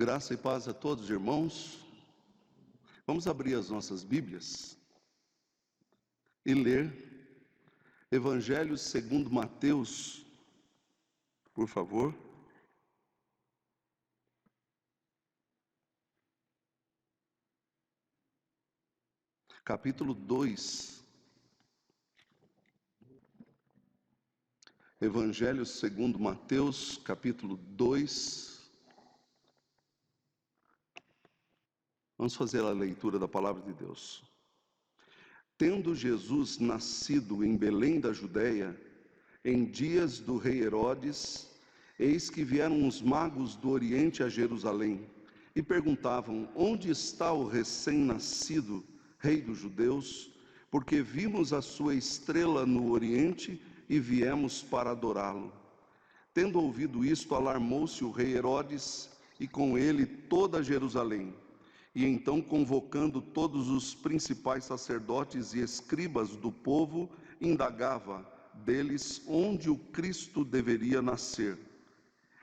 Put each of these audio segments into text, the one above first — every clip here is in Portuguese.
Graça e paz a todos, irmãos. Vamos abrir as nossas Bíblias e ler Evangelho segundo Mateus, por favor. Capítulo 2. Evangelho segundo Mateus, capítulo 2. Vamos fazer a leitura da palavra de Deus. Tendo Jesus nascido em Belém da Judéia, em dias do rei Herodes, eis que vieram os magos do Oriente a Jerusalém e perguntavam: onde está o recém-nascido rei dos judeus? Porque vimos a sua estrela no Oriente e viemos para adorá-lo. Tendo ouvido isto, alarmou-se o rei Herodes e com ele toda Jerusalém. E então, convocando todos os principais sacerdotes e escribas do povo, indagava deles onde o Cristo deveria nascer.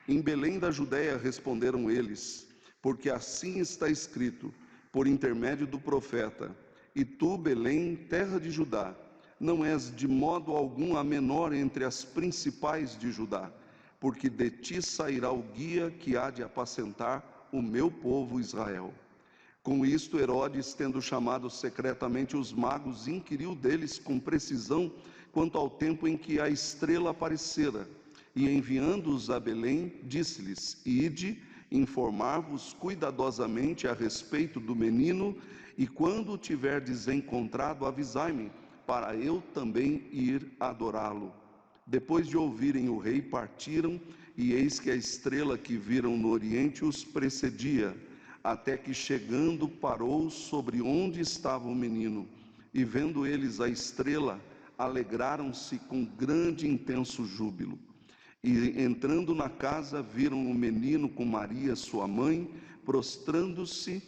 Em Belém da Judéia, responderam eles, porque assim está escrito, por intermédio do profeta: e tu, Belém, terra de Judá, não és de modo algum a menor entre as principais de Judá, porque de ti sairá o guia que há de apacentar o meu povo Israel. Com isto, Herodes, tendo chamado secretamente os magos, inquiriu deles com precisão quanto ao tempo em que a estrela aparecera. E enviando-os a Belém, disse-lhes: ide, informar-vos cuidadosamente a respeito do menino, e quando o tiverdes encontrado, avisai-me, para eu também ir adorá-lo. Depois de ouvirem o rei, partiram, e eis que a estrela que viram no oriente os precedia, até que chegando parou sobre onde estava o menino. E vendo eles a estrela, alegraram-se com grande e intenso júbilo. E entrando na casa, viram o menino com Maria, sua mãe, prostrando-se,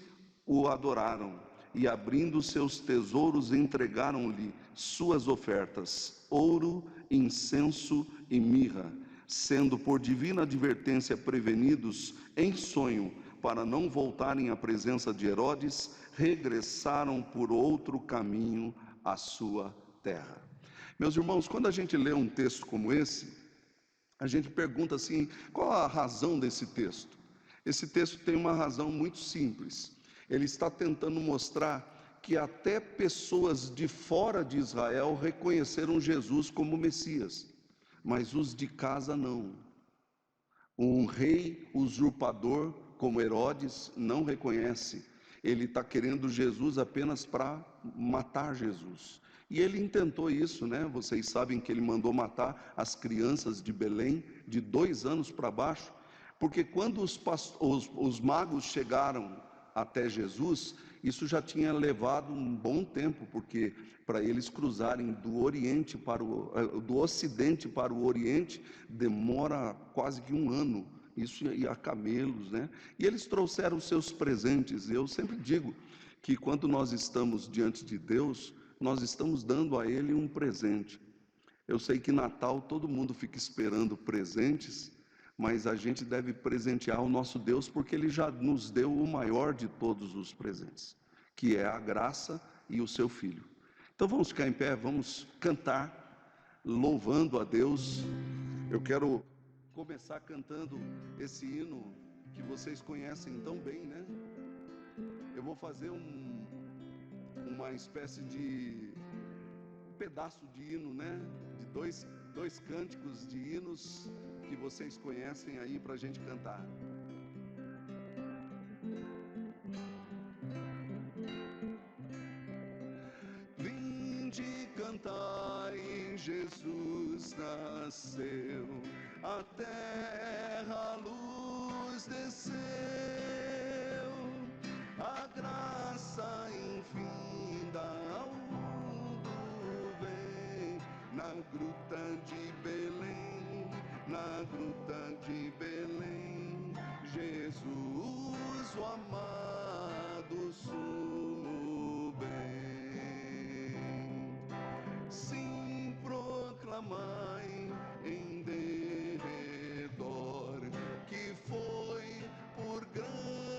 o adoraram. E abrindo seus tesouros, entregaram-lhe suas ofertas: ouro, incenso e mirra. Sendo por divina advertência prevenidos em sonho, para não voltarem à presença de Herodes, regressaram por outro caminho à sua terra. Meus irmãos, quando a gente lê um texto como esse, a gente pergunta assim: qual a razão desse texto? Esse texto tem uma razão muito simples. Ele está tentando mostrar que até pessoas de fora de Israel reconheceram Jesus como Messias, mas os de casa não. Um rei usurpador como Herodes não reconhece. Ele está querendo Jesus apenas para matar Jesus. E ele intentou isso, né? Vocês sabem que ele mandou matar as crianças de Belém de 2 anos para baixo, porque quando os magos chegaram até Jesus, isso já tinha levado um bom tempo, porque para eles cruzarem do Oriente do Ocidente para o Oriente demora quase que 1 ano. Isso ia a camelos, né? E eles trouxeram seus presentes. Eu sempre digo que quando nós estamos diante de Deus, nós estamos dando a Ele um presente. Eu sei que Natal todo mundo fica esperando presentes, mas a gente deve presentear o nosso Deus, porque Ele já nos deu o maior de todos os presentes, que é a graça e o seu Filho. Então vamos ficar em pé, vamos cantar, louvando a Deus. Eu quero começar cantando esse hino que vocês conhecem tão bem, né? Eu vou fazer uma espécie de pedaço de hino, né? De dois cânticos de hinos que vocês conhecem aí para a gente cantar. Vinde cantai, Jesus nasceu, a terra a luz desceu, a graça infinda ao mundo vem, na gruta de Belém, na gruta de Belém, Jesus, o amado sumo bem. Sim, proclamai em derredor que foi por grande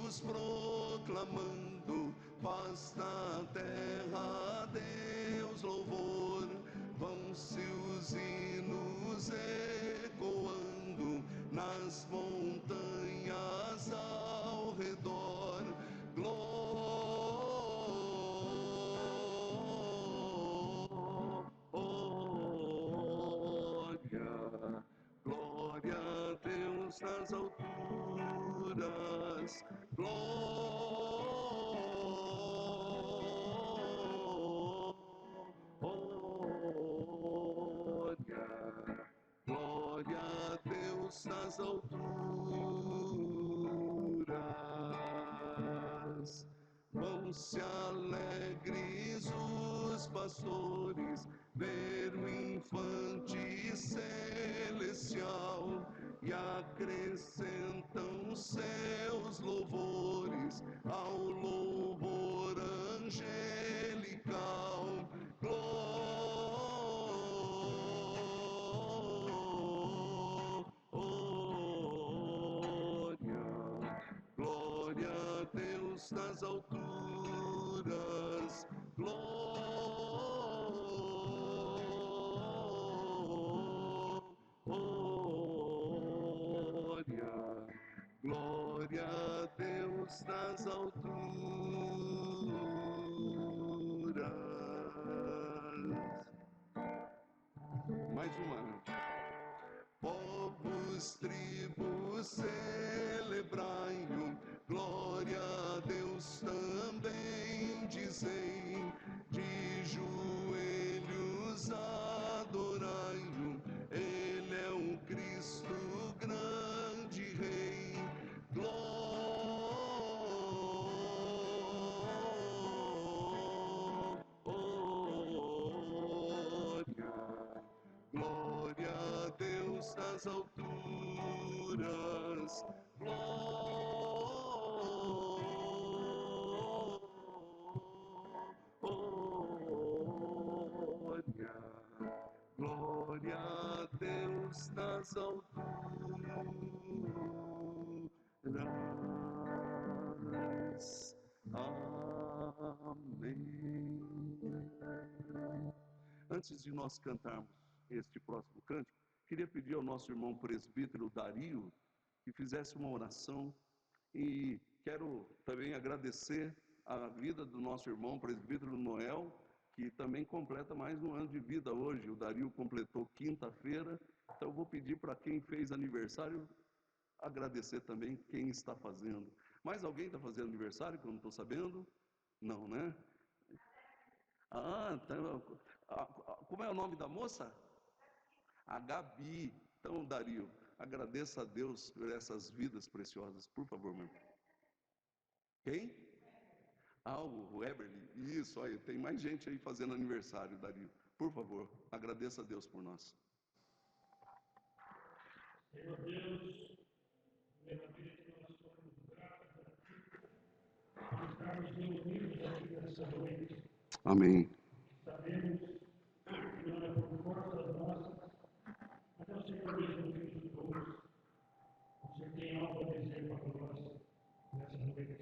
Jesus proclamando paz na terra, a Deus louvor. Vão-se os hinos ecoando nas montanhas ao redor. Glória, glória a Deus nas alturas. Glória, glória a Deus nas alturas. Vão-se alegres os pastores ver o infante celestial e acrescentam seus louvores ao louvor angelical. Glória, glória a Deus nas alturas. Glória, glória a Deus nas alturas. Mais uma. Povos, tribos, celebrai-o, glória a Deus também dizem, de joelhos adorai-o, Ele é o Cristo, grande Rei. Glória a Deus nas alturas. Glória, glória a Deus nas alturas. Amém. Antes de nós cantarmos este próximo cântico, queria pedir ao nosso irmão presbítero Dario que fizesse uma oração, e quero também agradecer a vida do nosso irmão presbítero Noel, que também completa mais um ano de vida hoje. O Dario completou quinta-feira, então eu vou pedir para quem fez aniversário agradecer também quem está fazendo. Mais alguém está fazendo aniversário que eu não estou sabendo? Não, né? Então, como é o nome da moça? A Gabi. Então, Dario, agradeça a Deus por essas vidas preciosas. Por favor, meu irmão. Quem? O Eberly. Isso, aí, tem mais gente aí fazendo aniversário, Dario. Por favor, agradeça a Deus por nós. Senhor Deus, primeiramente nós somos gratos a Ti por estarmos reunidos aqui nessa noite. Amém. Sabemos que não é por forças nossas, mas é o Senhor mesmo que nos trouxe. O Senhor tem algo a dizer para nós nessa noite.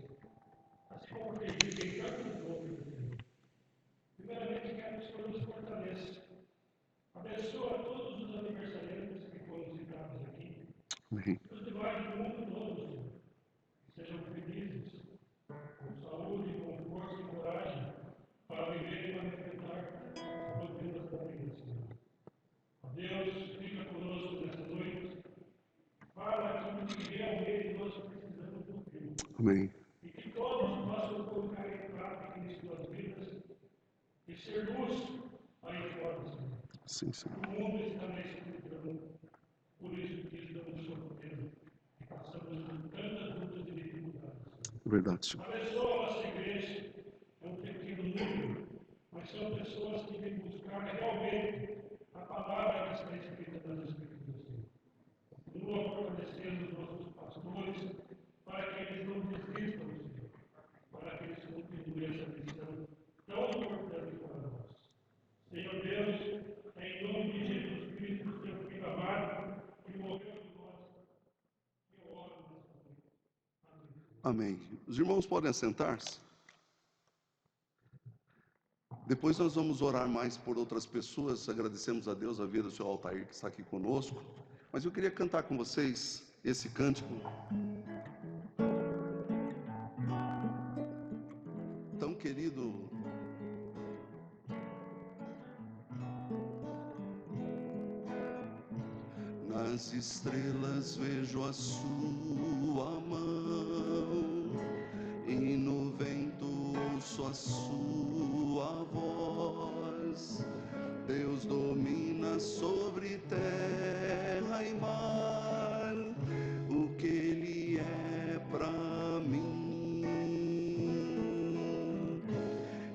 Assim como tem dito em tantos outros, Senhor. Primeiramente, quero que o Senhor nos fortaleça. Abençoa todos os aniversariantes que foram citados aqui. Amém. Os demais do mundo todo, Senhor. Sejam felizes, com saúde, com força e coragem, para viver e manifestar as doutrinas da vida, Senhor. Deus, fica conosco nessa noite. Fala aquilo que realmente nós precisamos ouvir. Amém. E que todos possam colocar em prática em suas vidas e ser luz aí fora, Senhor. Sim, sim. O mundo está nesse escuridão, por isso que estamos sofrendo e passamos por tantas lutas e dificuldades. Verdade, Senhor. Abençoa a nossa igreja, é um pequeno número, mas são pessoas que vêm buscar realmente a palavra que está escrita nas Escrituras, Senhor. Continua fortalecendo os nossos pastores, para que eles não desistam, Senhor, para que eles continuem essa missão tão importante para nós. Senhor Deus, em nome de Jesus Cristo, seu Filho amado, que morreu por nós, eu oro nessa noite. Amém. Amém. Os irmãos podem assentar-se? Depois nós vamos orar mais por outras pessoas, agradecemos a Deus a vida do senhor Altair que está aqui conosco, mas eu queria cantar com vocês esse cântico tão querido. Nas estrelas vejo a sua mão, e no vento ouço a sua voz. Deus domina sobre terra e mar, o que Ele é pra mim.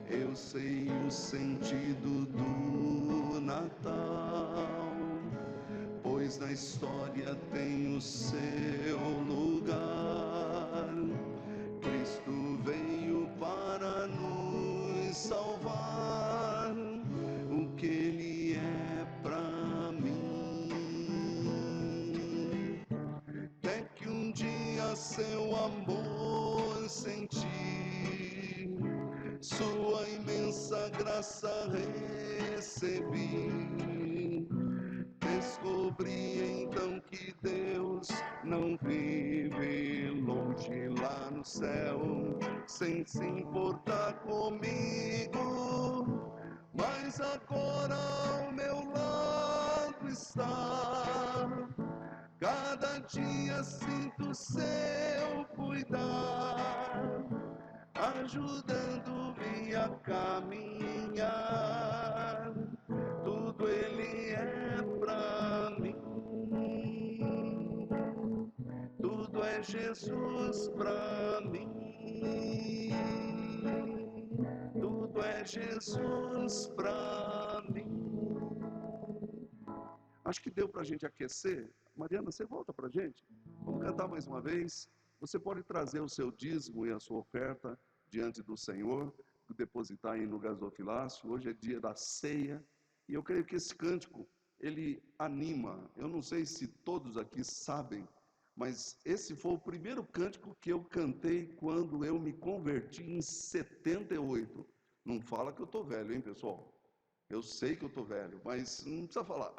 Eu sei o sentido do Natal, pois na história tem o seu lugar. Cristo veio para nos salvar, o que Ele é pra mim. Até que um dia seu amor senti, sua imensa graça recebi. Descobri então que Deus não vive longe lá no céu, sem se importar comigo, mas agora ao meu lado está. Cada dia sinto seu cuidar, ajudando-me a caminhar. Tudo Ele é pra mim, tudo é Jesus pra mim, tudo é Jesus pra mim. Acho que deu pra gente aquecer. Mariana, você volta pra gente? Vamos cantar mais uma vez. Você pode trazer o seu dízimo e a sua oferta diante do Senhor, depositar aí no gasofilácio. Hoje é dia da ceia. E eu creio que esse cântico, ele anima. Eu não sei se todos aqui sabem, mas esse foi o primeiro cântico que eu cantei quando eu me converti em 78. Não fala que eu estou velho, hein, pessoal? Eu sei que eu estou velho, mas não precisa falar,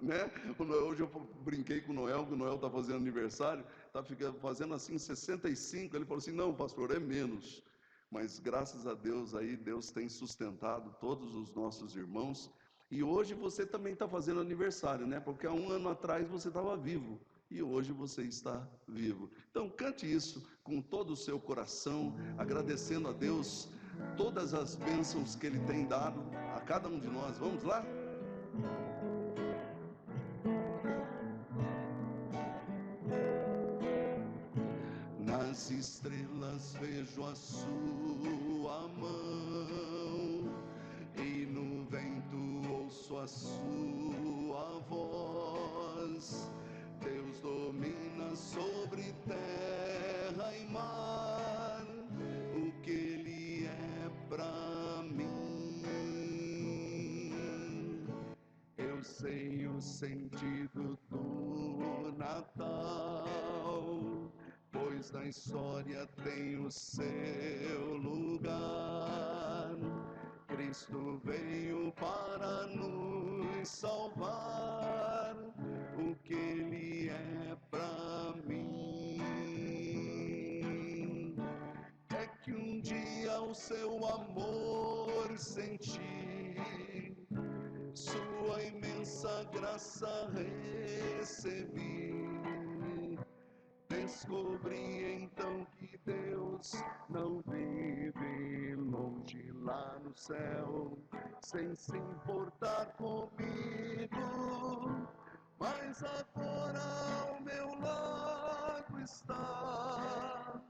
né? Hoje eu brinquei com o Noel, que o Noel está fazendo aniversário, está fazendo assim 65, ele falou assim, não, pastor, é menos. Mas graças a Deus aí, Deus tem sustentado todos os nossos irmãos. E hoje você também está fazendo aniversário, né? Porque há um ano atrás você estava vivo e hoje você está vivo. Então cante isso com todo o seu coração, agradecendo a Deus todas as bênçãos que Ele tem dado a cada um de nós. Vamos lá? Nas estrelas vejo a sua mão, e no vento ouço a sua voz. Deus domina sobre terra e mar, o que Ele é pra mim. Eu sei o sentido do Natal, pois na história tem o seu lugar. Cristo veio para nos salvar, o que Ele é pra mim. É que um dia o seu amor senti, sua imensa graça recebi. Descobri então que Deus não vive longe lá no céu, sem se importar comigo, mas agora ao meu lado está.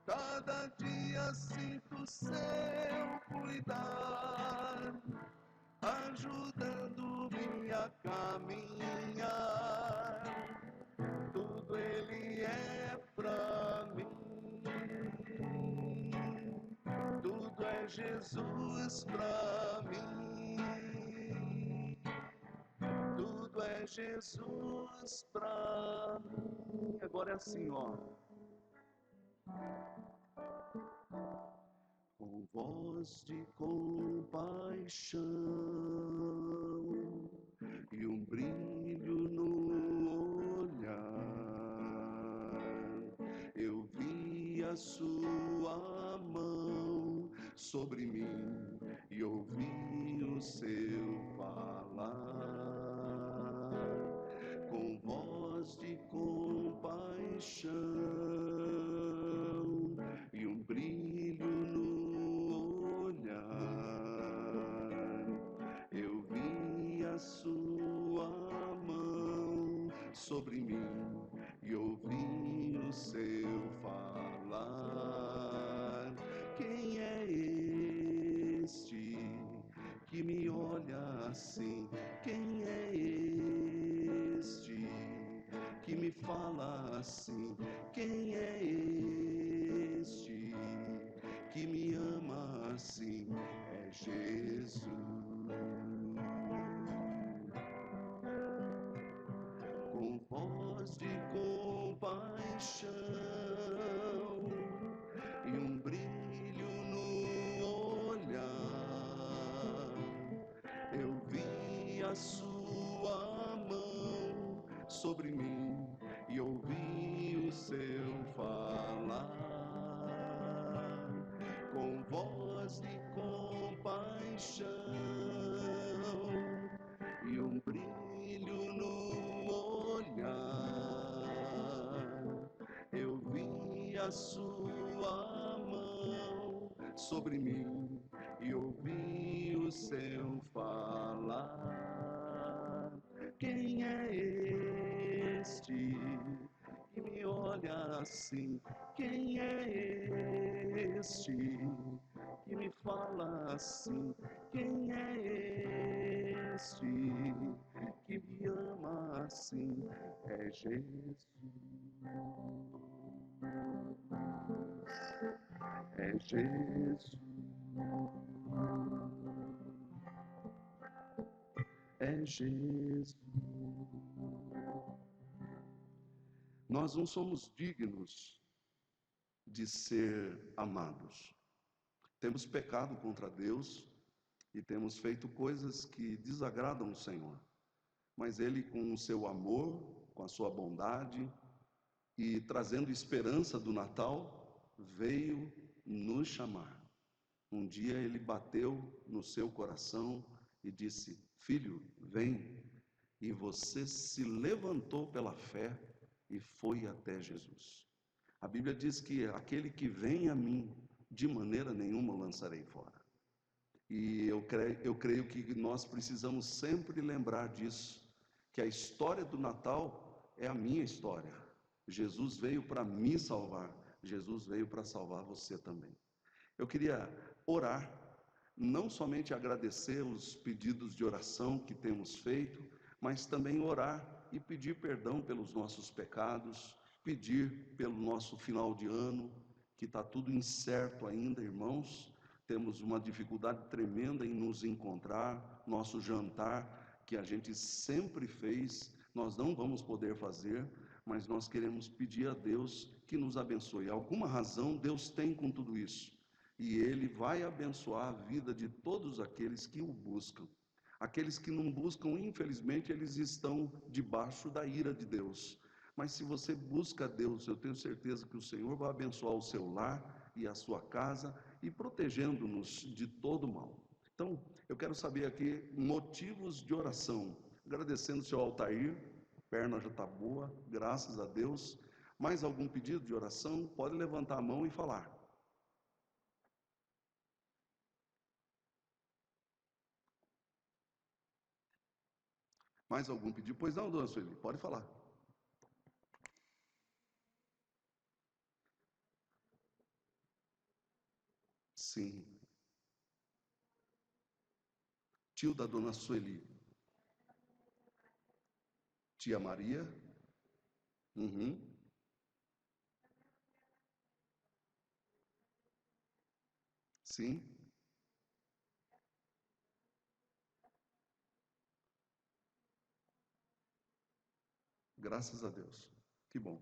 Cada dia sinto seu cuidar, ajudando-me a caminhar. Tudo Ele é pra mim, tudo é Jesus pra mim, tudo é Jesus pra mim. Agora é assim, ó. voz de compaixão e um brilho no olhar. Eu vi a sua mão sobre mim e ouvi o seu falar com voz de compaixão e um brilho no olhar. Eu vi a sua mão sobre mim e ouvi o seu falar. Quem é este que me olha assim? Quem é este que me fala assim? Quem é este que me ama assim? É Jesus. Com voz de compaixão e um brilho no olhar, eu vi a sua mão sobre mim e ouvi o seu falar com voz de compaixão e um brilho no olhar. Eu vi a sua mão sobre mim e ouvi o seu falar. Quem é este que me olha assim? Quem é este que me fala assim? Quem é este que me ama assim? É Jesus. É Jesus. É Jesus. Nós não somos dignos de ser amados. Temos pecado contra Deus e temos feito coisas que desagradam o Senhor. Mas Ele, com o seu amor, com a sua bondade e trazendo esperança do Natal, veio nos chamar. Um dia Ele bateu no seu coração e disse: filho, vem. E você se levantou pela fé e foi até Jesus. A Bíblia diz que aquele que vem a mim, de maneira nenhuma o lançarei fora. E eu creio que nós precisamos sempre lembrar disso, que a história do Natal é a minha história. Jesus veio para me salvar, Jesus veio para salvar você também. Eu queria orar, não somente agradecer os pedidos de oração que temos feito, mas também orar e pedir perdão pelos nossos pecados, pedir pelo nosso final de ano, que está tudo incerto ainda, irmãos. Temos uma dificuldade tremenda em nos encontrar, nosso jantar, que a gente sempre fez, nós não vamos poder fazer, mas nós queremos pedir a Deus que nos abençoe. Alguma razão Deus tem com tudo isso, e Ele vai abençoar a vida de todos aqueles que o buscam. Aqueles que não buscam, infelizmente, eles estão debaixo da ira de Deus. Mas se você busca Deus, eu tenho certeza que o Senhor vai abençoar o seu lar e a sua casa e protegendo-nos de todo mal. Então, eu quero saber aqui motivos de oração. Agradecendo o seu Altair, a perna já está boa, graças a Deus. Mais algum pedido de oração? Pode levantar a mão e falar. Mais algum pedido? Pois não, dona Sueli, pode falar. Sim. Tio da dona Sueli. Tia Maria. Uhum. Sim. Graças a Deus. Que bom.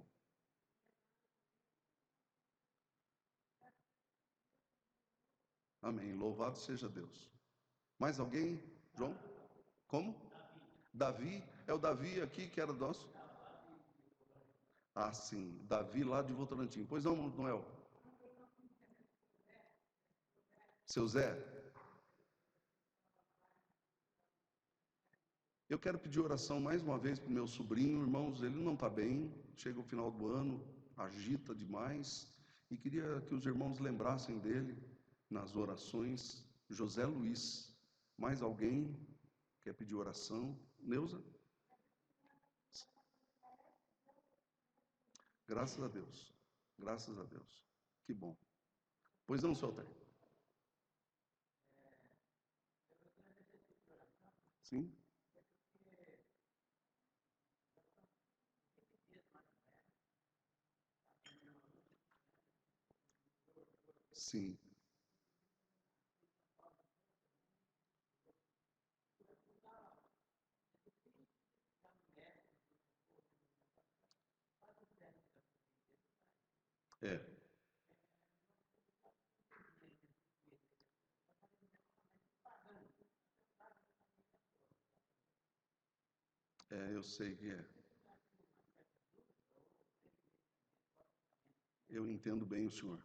Amém. Louvado seja Deus. Mais alguém? João? Como? Davi. É o Davi aqui que era nosso? Ah, sim. Davi lá de Votorantim. Pois não, Noel? Seu Zé? Eu quero pedir oração mais uma vez para o meu sobrinho. Irmãos, ele não está bem. Chega o final do ano, agita demais. E queria que os irmãos lembrassem dele nas orações. José Luiz. Mais alguém quer pedir oração? Neuza? Graças a Deus. Graças a Deus. Que bom. Pois não, seu Altair? Sim? Sim. É. É, eu sei que é. Eu entendo bem o senhor.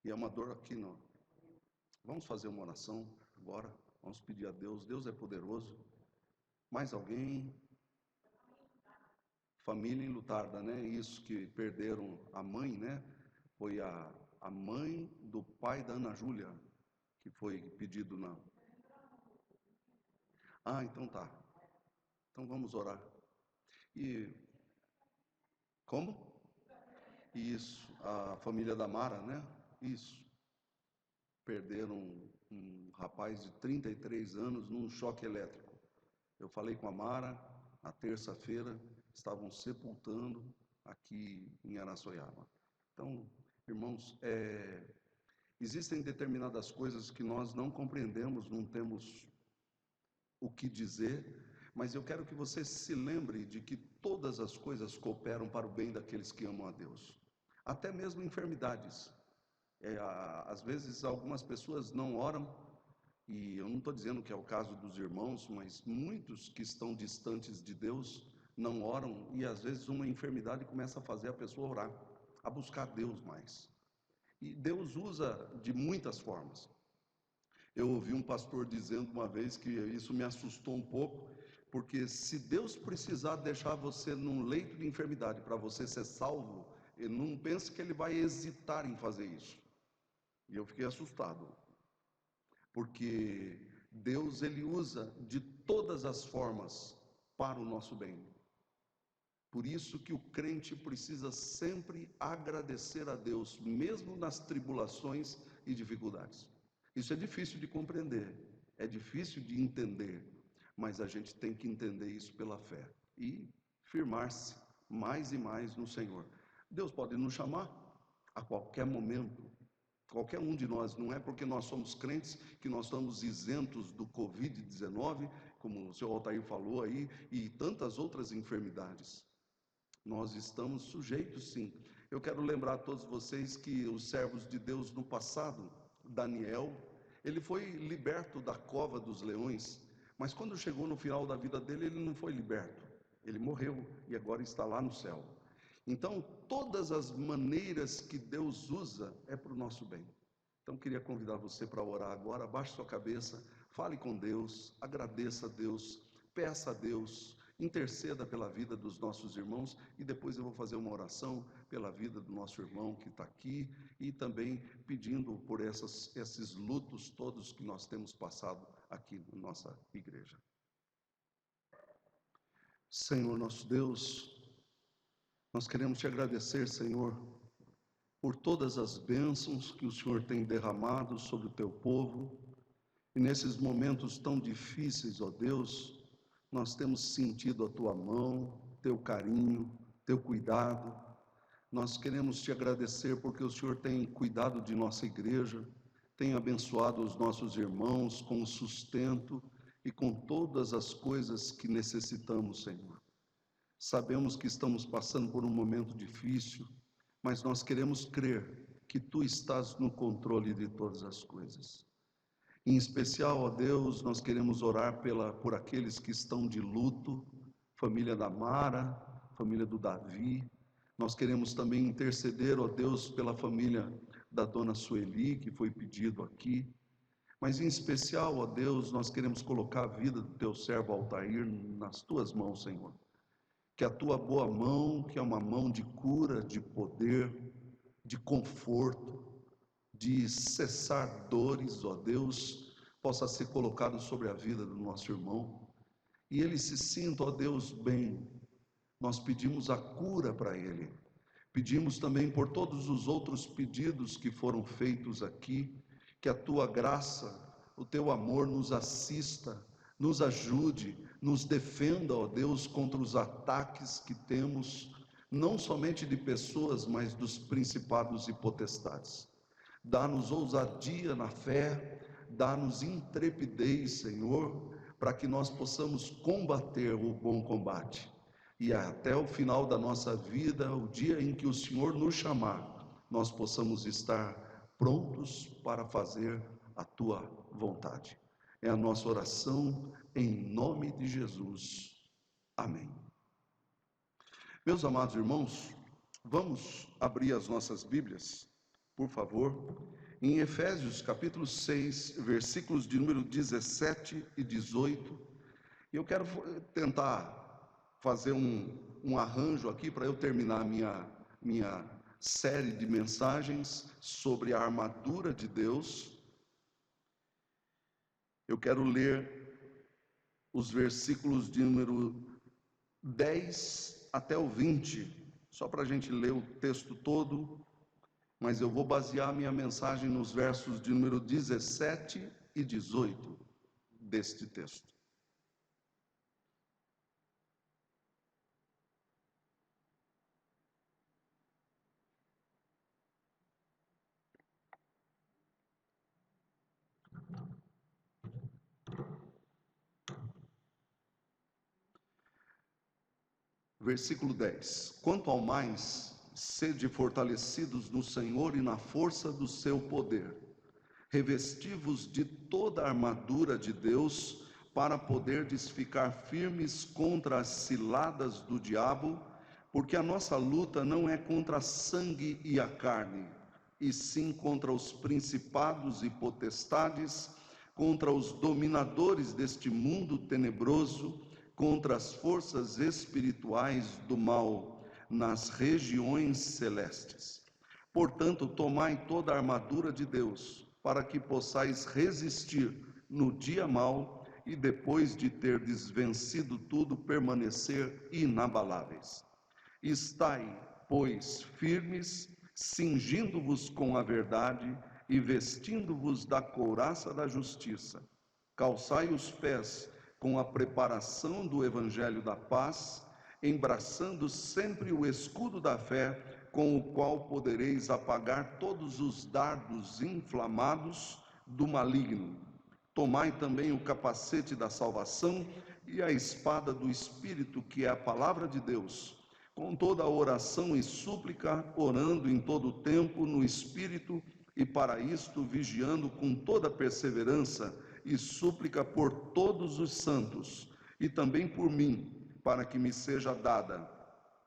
E é uma dor aqui, não. Vamos fazer uma oração agora. Vamos pedir a Deus. Deus é poderoso. Mais alguém? Família enlutada, né? Isso que perderam a mãe, né? Foi a mãe do pai da Ana Júlia, que foi pedido na. Ah, então tá. Então vamos orar. E como? Isso, a família da Mara, né? Isso. Perderam um rapaz de 33 anos num choque elétrico. Eu falei com a Mara, na terça-feira, estavam sepultando aqui em Araçoiaba. Então, irmãos, existem determinadas coisas que nós não compreendemos, não temos o que dizer, mas eu quero que você se lembre de que todas as coisas cooperam para o bem daqueles que amam a Deus, até mesmo enfermidades. Às vezes algumas pessoas não oram, e eu não estou dizendo que é o caso dos irmãos, mas muitos que estão distantes de Deus não oram, e às vezes uma enfermidade começa a fazer a pessoa orar, a buscar Deus mais. E Deus usa de muitas formas. Eu ouvi um pastor dizendo uma vez que isso me assustou um pouco, porque se Deus precisar deixar você num leito de enfermidade para você ser salvo, não pense que Ele vai hesitar em fazer isso. E eu fiquei assustado, porque Deus, Ele usa de todas as formas para o nosso bem. Por isso que o crente precisa sempre agradecer a Deus, mesmo nas tribulações e dificuldades. Isso é difícil de compreender, é difícil de entender, mas a gente tem que entender isso pela fé e firmar-se mais e mais no Senhor. Deus pode nos chamar a qualquer momento, qualquer um de nós. Não é porque nós somos crentes que nós estamos isentos do Covid-19, como o senhor Altair falou aí, e tantas outras enfermidades. Nós estamos sujeitos, sim. Eu quero lembrar a todos vocês que os servos de Deus no passado, Daniel, ele foi liberto da cova dos leões, mas quando chegou no final da vida dele, ele não foi liberto. Ele morreu e agora está lá no céu. Então, todas as maneiras que Deus usa é para o nosso bem. Então, queria convidar você para orar agora. Abaixe sua cabeça, fale com Deus, agradeça a Deus, peça a Deus, interceda pela vida dos nossos irmãos, e depois eu vou fazer uma oração pela vida do nosso irmão que está aqui, e também pedindo por esses lutos todos que nós temos passado aqui na nossa igreja. Senhor nosso Deus, nós queremos te agradecer, Senhor, por todas as bênçãos que o Senhor tem derramado sobre o teu povo, e nesses momentos tão difíceis, ó Deus, nós temos sentido a tua mão, teu carinho, teu cuidado. Nós queremos te agradecer porque o Senhor tem cuidado de nossa igreja, tem abençoado os nossos irmãos com o sustento e com todas as coisas que necessitamos, Senhor. Sabemos que estamos passando por um momento difícil, mas nós queremos crer que Tu estás no controle de todas as coisas. Em especial, ó Deus, nós queremos orar por aqueles que estão de luto, família da Mara, família do Davi. Nós queremos também interceder, ó Deus, pela família da dona Sueli, que foi pedido aqui. Mas em especial, ó Deus, nós queremos colocar a vida do Teu servo Altair nas Tuas mãos, Senhor. Que a Tua boa mão, que é uma mão de cura, de poder, de conforto, de cessar dores, ó Deus, possa ser colocado sobre a vida do nosso irmão, e ele se sinta, ó Deus, bem. Nós pedimos a cura para ele, pedimos também por todos os outros pedidos que foram feitos aqui, que a Tua graça, o Teu amor nos assista, nos ajude, nos defenda, ó Deus, contra os ataques que temos, não somente de pessoas, mas dos principados e potestades. Dá-nos ousadia na fé, dá-nos intrepidez, Senhor, para que nós possamos combater o bom combate. E até o final da nossa vida, o dia em que o Senhor nos chamar, nós possamos estar prontos para fazer a Tua vontade. É a nossa oração em nome de Jesus. Amém. Meus amados irmãos, vamos abrir as nossas Bíblias, por favor, em Efésios capítulo 6, versículos de número 17 e 18. Eu quero tentar fazer um arranjo aqui para eu terminar minha série de mensagens sobre a armadura de Deus. Eu quero ler os versículos de número 10 até o 20, só para a gente ler o texto todo, mas eu vou basear minha mensagem nos versos de número 17 e 18 deste texto. Versículo 10: Quanto ao mais, sede fortalecidos no Senhor e na força do seu poder, revesti-vos de toda a armadura de Deus, para poderdes ficar firmes contra as ciladas do diabo, porque a nossa luta não é contra a sangue e a carne, e sim contra os principados e potestades, contra os dominadores deste mundo tenebroso, contra as forças espirituais do mal nas regiões celestes. Portanto, tomai toda a armadura de Deus, para que possais resistir no dia mau e depois de terdes vencido tudo, permanecer inabaláveis. Estai, pois, firmes, cingindo-vos com a verdade e vestindo-vos da couraça da justiça. Calçai os pés com a preparação do evangelho da paz, embraçando sempre o escudo da fé, com o qual podereis apagar todos os dardos inflamados do maligno. Tomai também o capacete da salvação e a espada do Espírito, que é a palavra de Deus, com toda a oração e súplica, orando em todo o tempo no Espírito, e para isto vigiando com toda perseverança e súplica por todos os santos, e também por mim, para que me seja dada,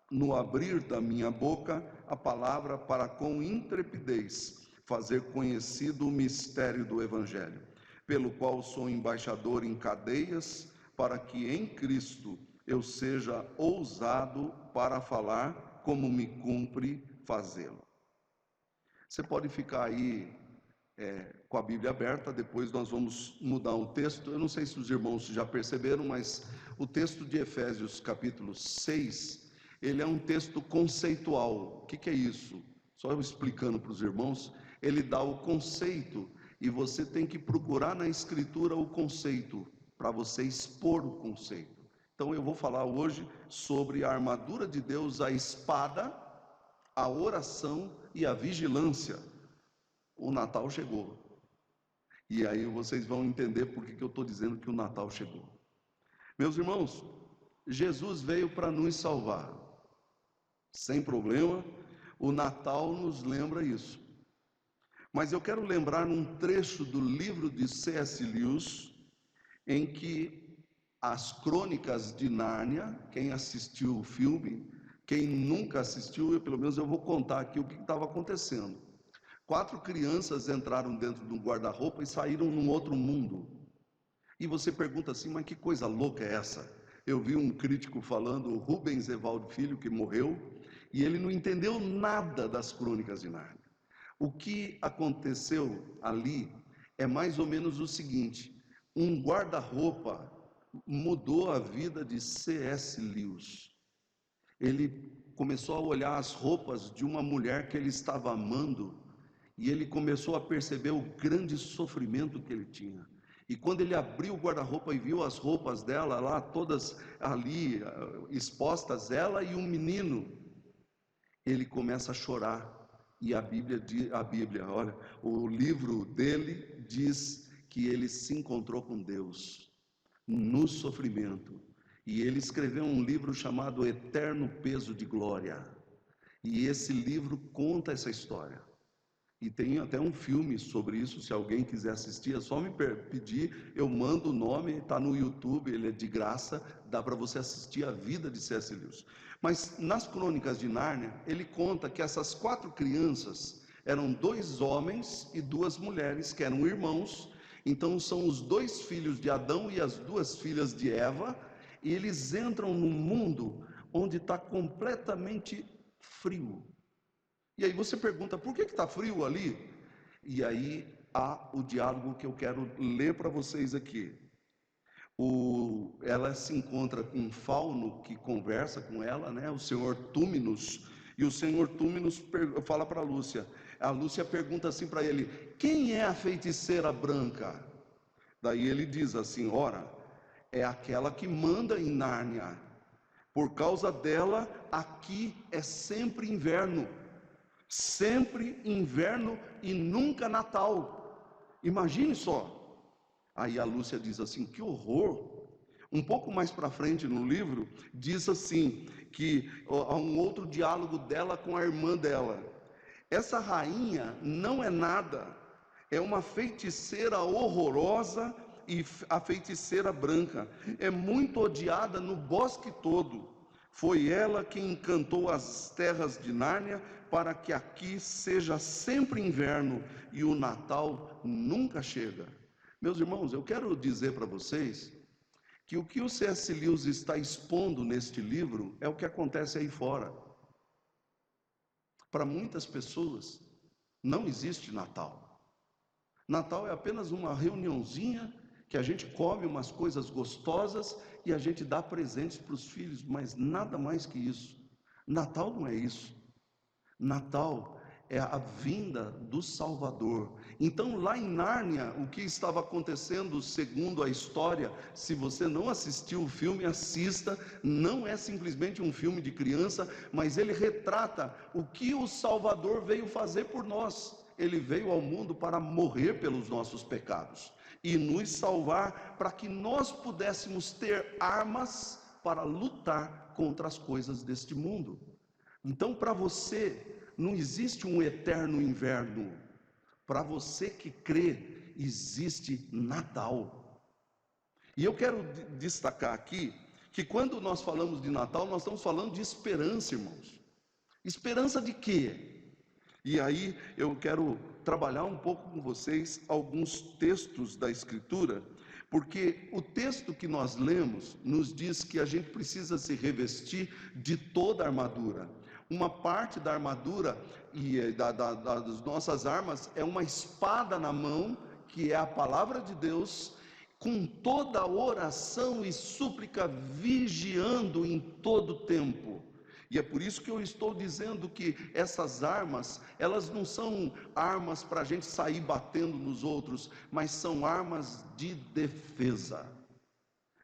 no abrir da minha boca, a palavra para com intrepidez fazer conhecido o mistério do Evangelho, pelo qual sou embaixador em cadeias, para que em Cristo eu seja ousado para falar como me cumpre fazê-lo. Você pode ficar aí com a Bíblia aberta, depois nós vamos mudar um texto. Eu não sei se os irmãos já perceberam, mas o texto de Efésios capítulo 6, ele é um texto conceitual. O que é isso? Só eu explicando para os irmãos, ele dá o conceito, e você tem que procurar na Escritura o conceito, para você expor o conceito. Então eu vou falar hoje sobre a armadura de Deus, a espada, a oração e a vigilância. O Natal chegou. E aí vocês vão entender por que eu estou dizendo que o Natal chegou. Meus irmãos, Jesus veio para nos salvar. Sem problema, o Natal nos lembra isso. Mas eu quero lembrar um trecho do livro de C.S. Lewis, em que as Crônicas de Nárnia, quem assistiu o filme, quem nunca assistiu, pelo menos eu vou contar aqui o que estava acontecendo. 4 crianças entraram dentro de um guarda-roupa e saíram num outro mundo. E você pergunta assim, mas que coisa louca é essa? Eu vi um crítico falando, o Rubens Evaldo Filho, que morreu, e ele não entendeu nada das Crônicas de Nárnia. O que aconteceu ali é mais ou menos o seguinte: um guarda-roupa mudou a vida de C.S. Lewis. Ele começou a olhar as roupas de uma mulher que ele estava amando e ele começou a perceber o grande sofrimento que ele tinha. E quando ele abriu o guarda-roupa e viu as roupas dela lá, todas ali expostas, ela e um menino, ele começa a chorar. E a Bíblia, olha, o livro dele diz que ele se encontrou com Deus no sofrimento. E ele escreveu um livro chamado Eterno Peso de Glória. E esse livro conta essa história. E tem até um filme sobre isso, se alguém quiser assistir, é só me pedir, eu mando o nome, está no YouTube, ele é de graça, dá para você assistir a vida de C.S. Lewis. Mas nas Crônicas de Nárnia, ele conta que essas 4 crianças eram 2 homens e 2 mulheres, que eram irmãos. Então são os 2 filhos de Adão e as 2 filhas de Eva, e eles entram num mundo onde está completamente frio. E aí você pergunta, por que está frio ali? E aí há o diálogo que eu quero ler para vocês aqui. Ela se encontra com um fauno que conversa com ela, né? O senhor Túminos, e o senhor Túminos fala para Lúcia. A Lúcia pergunta assim para ele, quem é a feiticeira branca? Daí ele diz assim, ora, é aquela que manda em Nárnia. Por causa dela, aqui é sempre inverno. Sempre inverno e nunca Natal. Imagine só. Aí a Lúcia diz assim, que horror. Um pouco mais para frente no livro, diz assim, que há um outro diálogo dela com a irmã dela. Essa rainha não é nada, é uma feiticeira horrorosa, e a feiticeira branca é muito odiada no bosque todo. Foi ela quem encantou as terras de Nárnia para que aqui seja sempre inverno e o Natal nunca chega. Meus irmãos, eu quero dizer para vocês que o que o C.S. Lewis está expondo neste livro é o que acontece aí fora. Para muitas pessoas, não existe Natal. Natal é apenas uma reuniãozinha que a gente come umas coisas gostosas e a gente dá presentes para os filhos, mas nada mais que isso. Natal não é isso. Natal é a vinda do Salvador. Então, lá em Nárnia, o que estava acontecendo, segundo a história, se você não assistiu o filme, assista. Não é simplesmente um filme de criança, mas ele retrata o que o Salvador veio fazer por nós. Ele veio ao mundo para morrer pelos nossos pecados e nos salvar para que nós pudéssemos ter armas para lutar contra as coisas deste mundo. Então, para você, não existe um eterno inverno. Para você que crê, existe Natal. E eu quero destacar aqui que quando nós falamos de Natal, nós estamos falando de esperança, irmãos. Esperança de quê? E aí eu quero trabalhar um pouco com vocês alguns textos da Escritura, porque o texto que nós lemos nos diz que a gente precisa se revestir de toda a armadura. Uma parte da armadura e das nossas armas é uma espada na mão, que é a palavra de Deus, com toda oração e súplica, vigiando em todo tempo. E é por isso que eu estou dizendo que essas armas, elas não são armas para a gente sair batendo nos outros, mas são armas de defesa.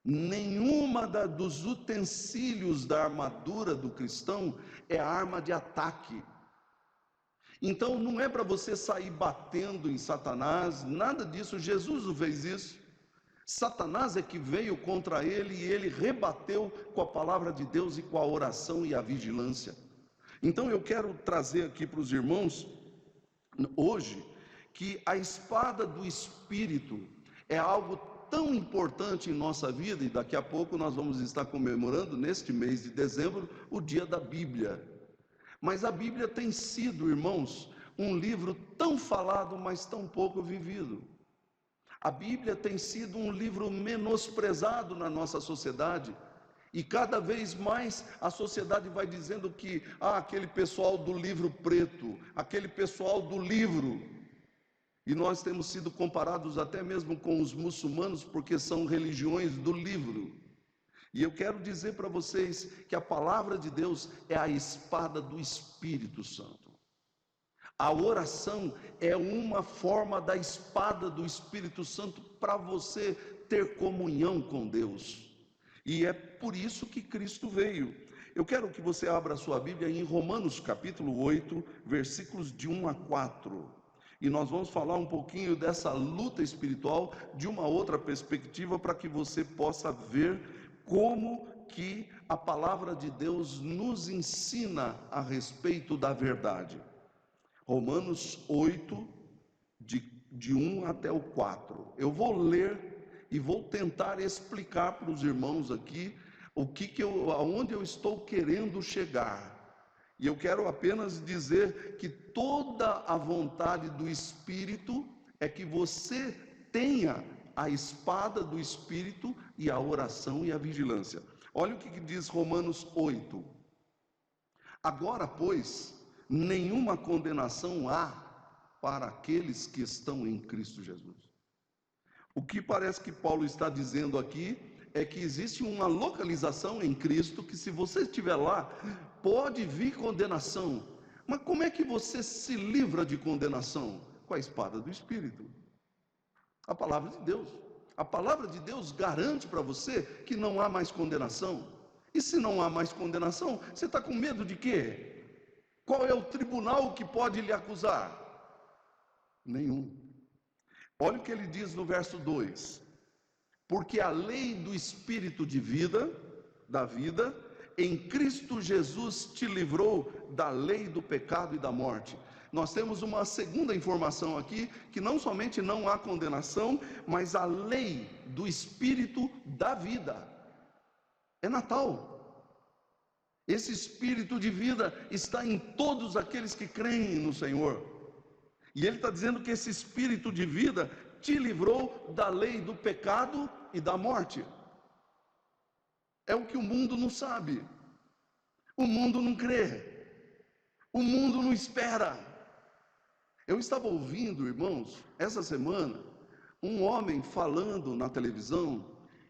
Nenhuma dos utensílios da armadura do cristão é arma de ataque. Então não é para você sair batendo em Satanás, nada disso. Jesus não fez isso. Satanás é que veio contra ele e ele rebateu com a palavra de Deus e com a oração e a vigilância. Então eu quero trazer aqui para os irmãos hoje que a espada do Espírito é algo tão importante em nossa vida, e daqui a pouco nós vamos estar comemorando, neste mês de dezembro, o dia da Bíblia. Mas a Bíblia tem sido, irmãos, um livro tão falado, mas tão pouco vivido. A Bíblia tem sido um livro menosprezado na nossa sociedade, e cada vez mais a sociedade vai dizendo que aquele pessoal do livro preto, aquele pessoal do livro, e nós temos sido comparados até mesmo com os muçulmanos, porque são religiões do livro. E eu quero dizer para vocês que a palavra de Deus é a espada do Espírito Santo. A oração é uma forma da espada do Espírito Santo para você ter comunhão com Deus. E é por isso que Cristo veio. Eu quero que você abra a sua Bíblia em Romanos capítulo 8, versículos de 1 a 4. E nós vamos falar um pouquinho dessa luta espiritual de uma outra perspectiva, para que você possa ver como que a palavra de Deus nos ensina a respeito da verdade. Romanos 8, de 1 até o 4. Eu vou ler e vou tentar explicar para os irmãos aqui aonde eu estou querendo chegar. E eu quero apenas dizer que toda a vontade do Espírito é que você tenha a espada do Espírito e a oração e a vigilância. Olha o que diz Romanos 8. Agora, pois, nenhuma condenação há para aqueles que estão em Cristo Jesus. O que parece que Paulo está dizendo aqui é que existe uma localização em Cristo, que se você estiver lá, pode vir condenação. Mas como é que você se livra de condenação? Com a espada do Espírito. A palavra de Deus. A palavra de Deus garante para você que não há mais condenação. E se não há mais condenação, você está com medo de quê? Qual é o tribunal que pode lhe acusar? Nenhum. Olha o que ele diz no verso 2: porque a lei do Espírito de vida, da vida, em Cristo Jesus te livrou da lei do pecado e da morte. Nós temos uma segunda informação aqui, que não somente não há condenação, mas a lei do Espírito da vida. É Natal. Esse Espírito de vida está em todos aqueles que creem no Senhor. E ele está dizendo que esse Espírito de vida te livrou da lei do pecado e da morte. É o que o mundo não sabe. O mundo não crê. O mundo não espera. Eu estava ouvindo, irmãos, essa semana, um homem falando na televisão,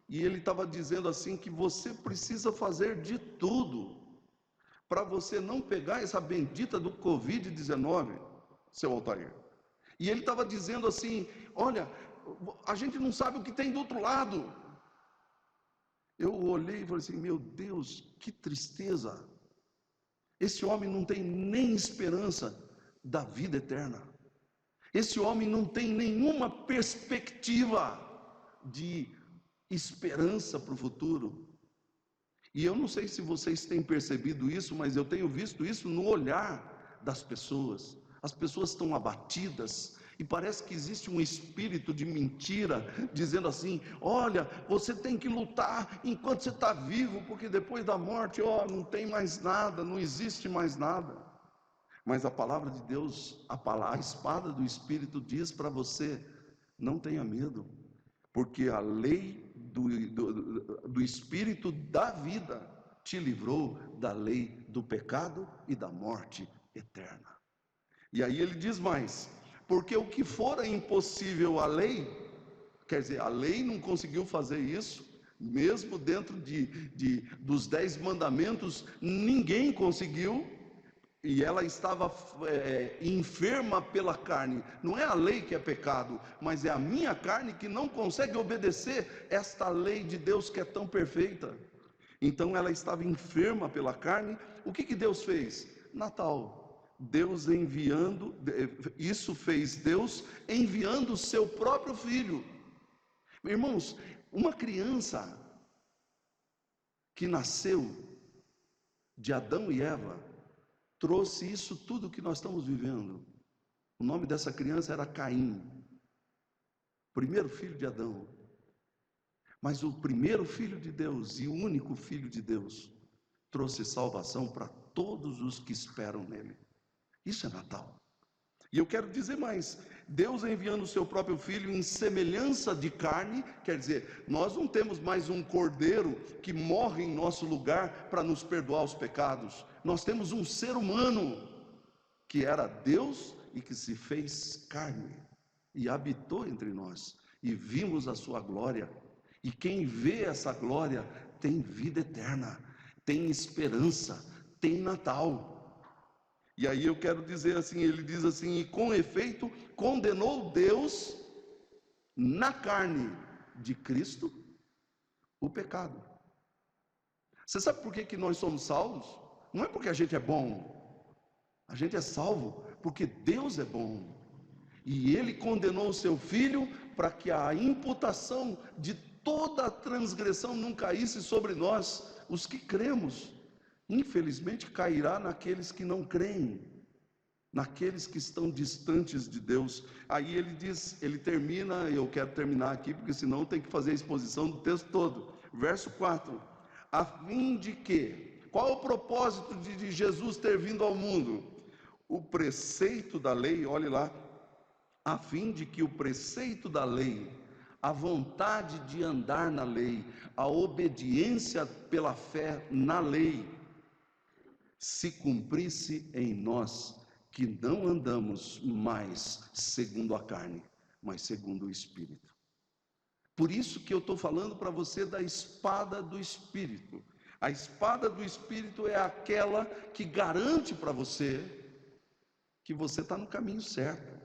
e ele estava dizendo assim que você precisa fazer de tudo para você não pegar essa bendita do Covid-19, seu Altair. E ele estava dizendo assim, olha, a gente não sabe o que tem do outro lado. Eu olhei e falei assim, meu Deus, que tristeza. Esse homem não tem nem esperança da vida eterna. Esse homem não tem nenhuma perspectiva de esperança para o futuro. E eu não sei se vocês têm percebido isso, mas eu tenho visto isso no olhar das pessoas. As pessoas estão abatidas, e parece que existe um espírito de mentira, dizendo assim, olha, você tem que lutar enquanto você está vivo, porque depois da morte, não tem mais nada, não existe mais nada. Mas a palavra de Deus, a espada do Espírito diz para você, não tenha medo, porque a lei do Espírito da vida te livrou da lei do pecado e da morte eterna. E aí ele diz mais, porque o que fora impossível à lei, quer dizer, a lei não conseguiu fazer isso, mesmo dentro dos 10 mandamentos, ninguém conseguiu, e ela estava enferma pela carne. Não é a lei que é pecado, mas é a minha carne que não consegue obedecer esta lei de Deus que é tão perfeita. Então ela estava enferma pela carne. O que Deus fez? Natal. Deus enviando, isso fez Deus enviando o seu próprio filho. Irmãos, uma criança que nasceu de Adão e Eva trouxe isso tudo que nós estamos vivendo. O nome dessa criança era Caim, primeiro filho de Adão. Mas o primeiro filho de Deus e o único filho de Deus trouxe salvação para todos os que esperam nele. Isso é Natal. E eu quero dizer mais, Deus enviando o seu próprio filho em semelhança de carne, quer dizer, nós não temos mais um cordeiro que morre em nosso lugar para nos perdoar os pecados. Nós temos um ser humano que era Deus e que se fez carne e habitou entre nós, e vimos a sua glória. E quem vê essa glória tem vida eterna, tem esperança, tem Natal. E aí eu quero dizer assim, ele diz assim: e com efeito condenou Deus na carne de Cristo o pecado. Você sabe por que nós somos salvos? Não é porque a gente é bom, a gente é salvo porque Deus é bom. E ele condenou o seu filho para que a imputação de toda a transgressão não caísse sobre nós, os que cremos. Infelizmente cairá naqueles que não creem, naqueles que estão distantes de Deus. Aí ele diz, ele termina, eu quero terminar aqui, porque senão tem que fazer a exposição do texto todo. Verso 4, a fim de que, qual o propósito de Jesus ter vindo ao mundo? O preceito da lei, olhe lá, a fim de que o preceito da lei, a vontade de andar na lei, a obediência pela fé na lei, se cumprisse em nós, que não andamos mais segundo a carne, mas segundo o Espírito. Por isso que eu estou falando para você da espada do Espírito. A espada do Espírito é aquela que garante para você que você está no caminho certo.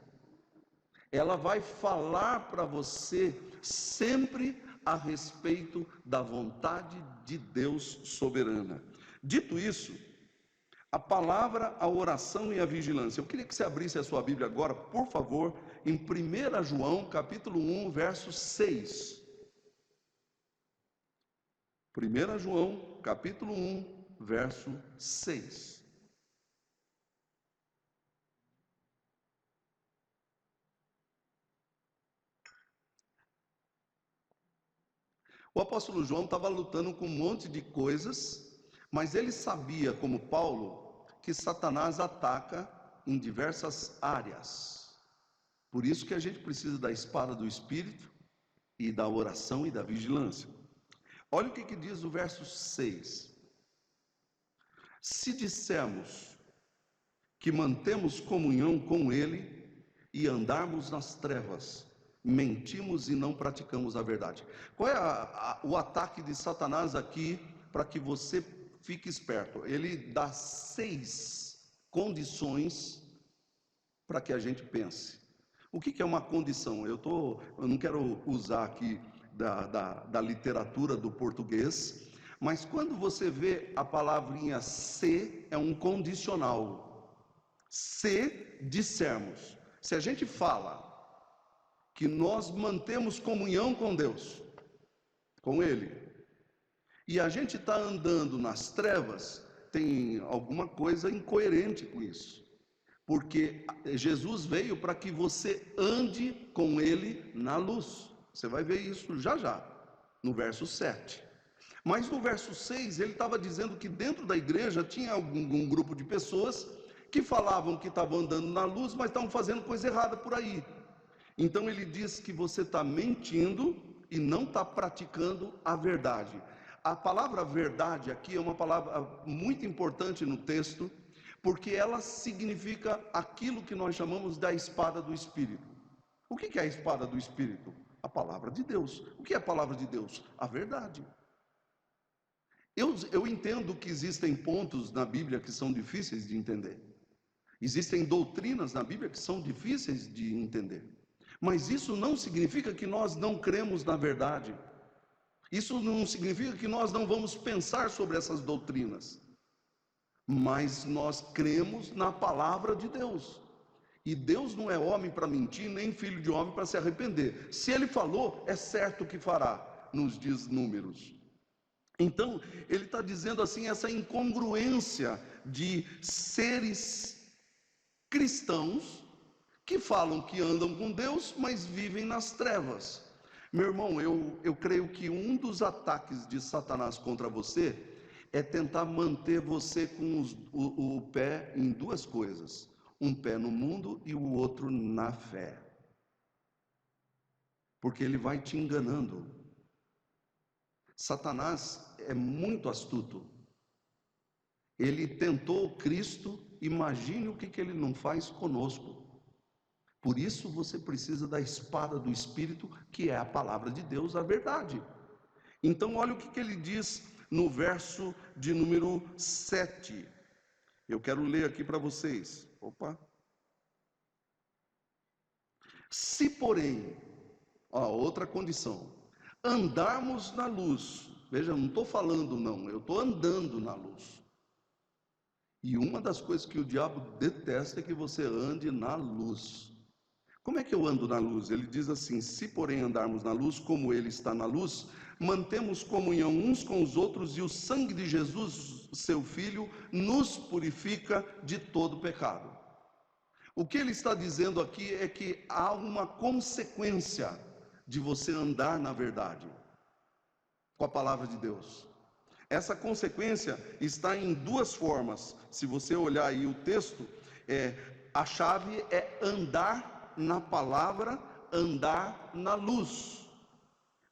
Ela vai falar para você sempre a respeito da vontade de Deus soberana. Dito isso, a palavra, a oração e a vigilância. Eu queria que você abrisse a sua Bíblia agora, por favor, em 1 João, capítulo 1, verso 6. 1 João, capítulo 1, verso 6. O apóstolo João estava lutando com um monte de coisas, mas ele sabia, como Paulo, que Satanás ataca em diversas áreas. Por isso que a gente precisa da espada do Espírito e da oração e da vigilância. Olha o que diz o verso 6. Se dissermos que mantemos comunhão com Ele e andarmos nas trevas, mentimos e não praticamos a verdade. Qual é o ataque de Satanás aqui, para que você fique esperto? Ele dá 6 condições para que a gente pense. O que é uma condição? Eu não quero usar aqui da literatura do português, mas quando você vê a palavrinha se, é um condicional. Se dissermos, se a gente fala que nós mantemos comunhão com Deus, com Ele, e a gente está andando nas trevas, tem alguma coisa incoerente com isso, porque Jesus veio para que você ande com Ele na luz. Você vai ver isso já já, no verso 7. Mas no verso 6, ele estava dizendo que dentro da igreja tinha um grupo de pessoas que falavam que estavam andando na luz, mas estavam fazendo coisa errada por aí. Então ele diz que você está mentindo e não está praticando a verdade. A palavra verdade aqui é uma palavra muito importante no texto, porque ela significa aquilo que nós chamamos da espada do Espírito. O que é a espada do Espírito? A palavra de Deus. O que é a palavra de Deus? A verdade. Eu entendo que existem pontos na Bíblia que são difíceis de entender. Existem doutrinas na Bíblia que são difíceis de entender. Mas isso não significa que nós não cremos na verdade. Isso não significa que nós não vamos pensar sobre essas doutrinas. Mas nós cremos na palavra de Deus. E Deus não é homem para mentir, nem filho de homem para se arrepender. Se Ele falou, é certo que fará, nos diz Números. Então, ele está dizendo assim, essa incongruência de seres cristãos que falam que andam com Deus, mas vivem nas trevas. Meu irmão, eu creio que um dos ataques de Satanás contra você é tentar manter você com o pé em duas coisas: um pé no mundo e o outro na fé, porque ele vai te enganando. Satanás é muito astuto. Ele tentou Cristo, imagine o que ele não faz conosco. Por isso você precisa da espada do Espírito, que é a palavra de Deus, a verdade. Então olha o que ele diz no verso de número 7. Eu quero ler aqui para vocês. Opa. Se porém, outra condição, andarmos na luz, veja, não estou falando não, eu estou andando na luz. E uma das coisas que o diabo detesta é que você ande na luz. Como é que eu ando na luz? Ele diz assim: se porém andarmos na luz, como ele está na luz, mantemos comunhão uns com os outros, e o sangue de Jesus, seu Filho, nos purifica de todo pecado. O que ele está dizendo aqui é que há uma consequência de você andar na verdade, com a palavra de Deus. Essa consequência está em duas formas. Se você olhar aí o texto, a chave é andar na palavra, andar na luz.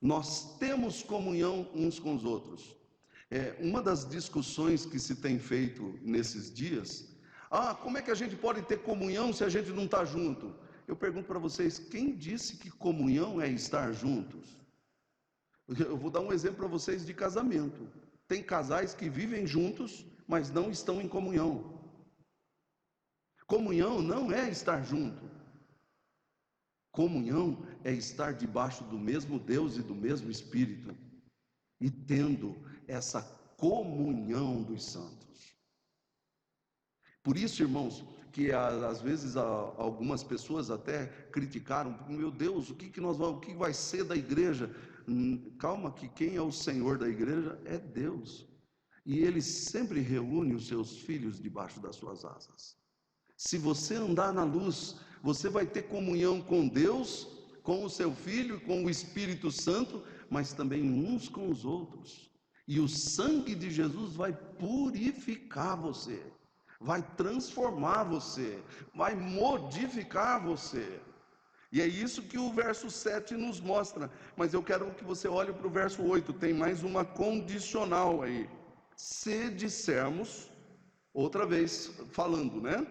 Nós temos comunhão uns com os outros. Uma das discussões que se tem feito nesses dias, como é que a gente pode ter comunhão se a gente não está junto? Eu pergunto para vocês, quem disse que comunhão é estar juntos? Eu vou dar um exemplo para vocês de casamento. Tem casais que vivem juntos, mas não estão em comunhão. Comunhão não é estar junto. Comunhão é estar debaixo do mesmo Deus e do mesmo Espírito, e tendo essa comunhão dos santos. Por isso, irmãos, que às vezes algumas pessoas até criticaram: meu Deus, o que vai ser da igreja? Calma, que quem é o Senhor da igreja é Deus, e Ele sempre reúne os seus filhos debaixo das suas asas. Se você andar na luz, você vai ter comunhão com Deus, com o seu Filho, com o Espírito Santo, mas também uns com os outros. E o sangue de Jesus vai purificar você, vai transformar você, vai modificar você. E é isso que o verso 7 nos mostra. Mas eu quero que você olhe para o verso 8, tem mais uma condicional aí. Se dissermos, outra vez falando, né?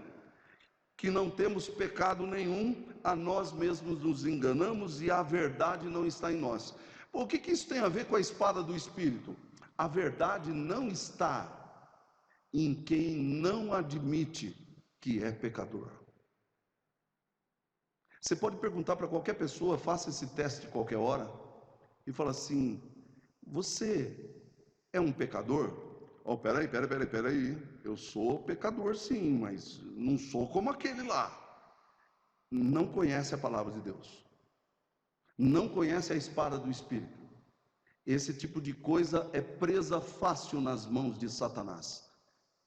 Que não temos pecado nenhum, a nós mesmos nos enganamos e a verdade não está em nós. O que isso tem a ver com a espada do Espírito? A verdade não está em quem não admite que é pecador. Você pode perguntar para qualquer pessoa, faça esse teste qualquer hora, e fala assim: você é um pecador? Peraí, eu sou pecador sim, mas não sou como aquele lá. Não conhece a palavra de Deus, não conhece a espada do Espírito. Esse tipo de coisa é presa fácil nas mãos de Satanás.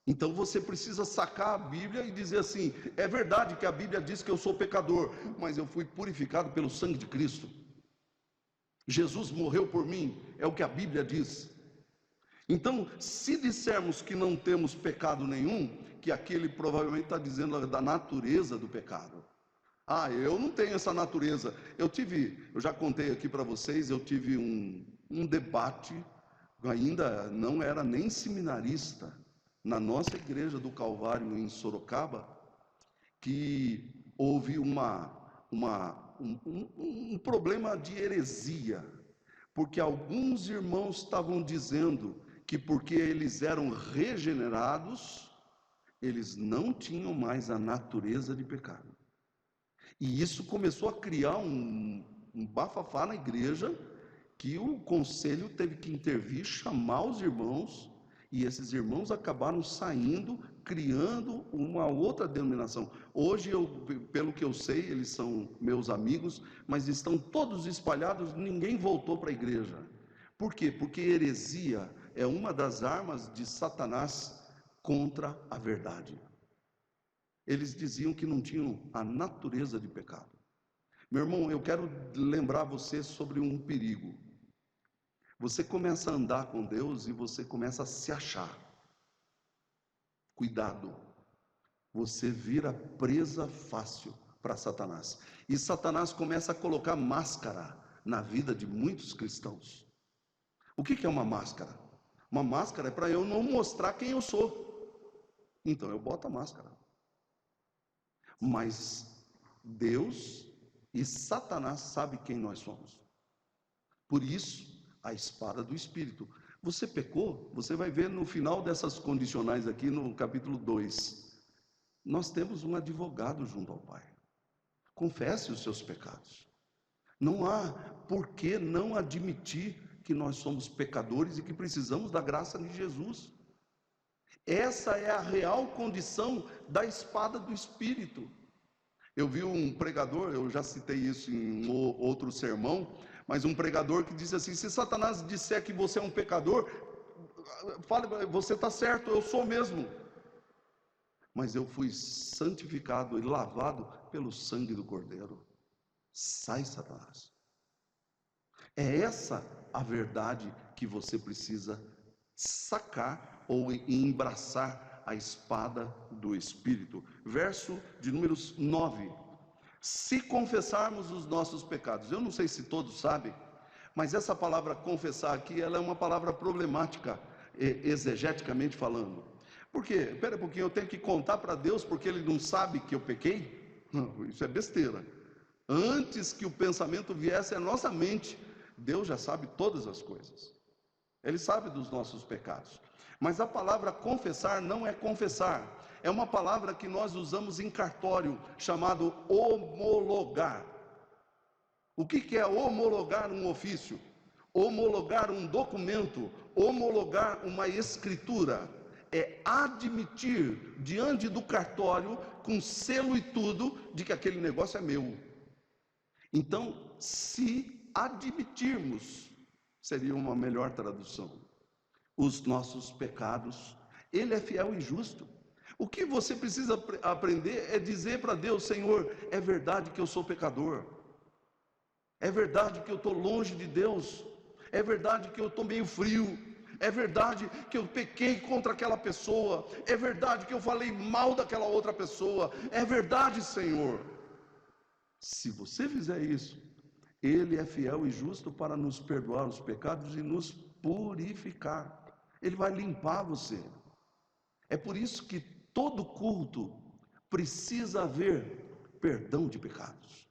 Então você precisa sacar a Bíblia e dizer assim: é verdade que a Bíblia diz que eu sou pecador, mas eu fui purificado pelo sangue de Cristo. Jesus morreu por mim, é o que a Bíblia diz. Então, se dissermos que não temos pecado nenhum, que aquele provavelmente está dizendo da natureza do pecado. Eu não tenho essa natureza. Eu já contei aqui para vocês, eu tive um debate, ainda não era nem seminarista, na nossa igreja do Calvário em Sorocaba, que houve um problema de heresia, porque alguns irmãos estavam dizendo que porque eles eram regenerados, eles não tinham mais a natureza de pecado. E isso começou a criar um bafafá na igreja, que o conselho teve que intervir, chamar os irmãos, e esses irmãos acabaram saindo, criando uma outra denominação. Hoje, pelo que eu sei, eles são meus amigos, mas estão todos espalhados, ninguém voltou para a igreja. Por quê? Porque heresia é uma das armas de Satanás contra a verdade. Eles diziam que não tinham a natureza de pecado. Meu irmão, eu quero lembrar você sobre um perigo. Você começa a andar com Deus e você começa a se achar. Cuidado, você vira presa fácil para Satanás. E Satanás começa a colocar máscara na vida de muitos cristãos. O que é uma máscara? Uma máscara é para eu não mostrar quem eu sou. Então eu boto a máscara. Mas Deus e Satanás sabem quem nós somos. Por isso, a espada do Espírito. Você pecou? Você vai ver no final dessas condicionais aqui no capítulo 2. Nós temos um advogado junto ao Pai. Confesse os seus pecados. Não há por que não admitir que nós somos pecadores e que precisamos da graça de Jesus. Essa é a real condição da espada do Espírito. Eu vi um pregador, eu já citei isso em outro sermão, mas um pregador que disse assim: se Satanás disser que você é um pecador, fale, você está certo, eu sou mesmo. Mas eu fui santificado e lavado pelo sangue do Cordeiro. Sai, Satanás. É essa a verdade que você precisa sacar ou embraçar a espada do Espírito. Verso de números 9. Se confessarmos os nossos pecados, eu não sei se todos sabem, mas essa palavra confessar aqui, ela é uma palavra problemática, exegeticamente falando. Por quê? Espera um pouquinho, eu tenho que contar para Deus porque Ele não sabe que eu pequei? Não, isso é besteira. Antes que o pensamento viesse à nossa mente, Deus já sabe todas as coisas. Ele sabe dos nossos pecados. Mas a palavra confessar não é confessar. É uma palavra que nós usamos em cartório, chamado homologar. O que é homologar um ofício? Homologar um documento, homologar uma escritura. É admitir diante do cartório, com selo e tudo, de que aquele negócio é meu. Então, se admitirmos, seria uma melhor tradução, os nossos pecados, Ele é fiel e justo. O que você precisa aprender é dizer para Deus: Senhor, é verdade que eu sou pecador, é verdade que eu estou longe de Deus, é verdade que eu estou meio frio, é verdade que eu pequei contra aquela pessoa, é verdade que eu falei mal daquela outra pessoa, é verdade, Senhor. Se você fizer isso, Ele é fiel e justo para nos perdoar os pecados e nos purificar. Ele vai limpar você. É por isso que todo culto precisa haver perdão de pecados.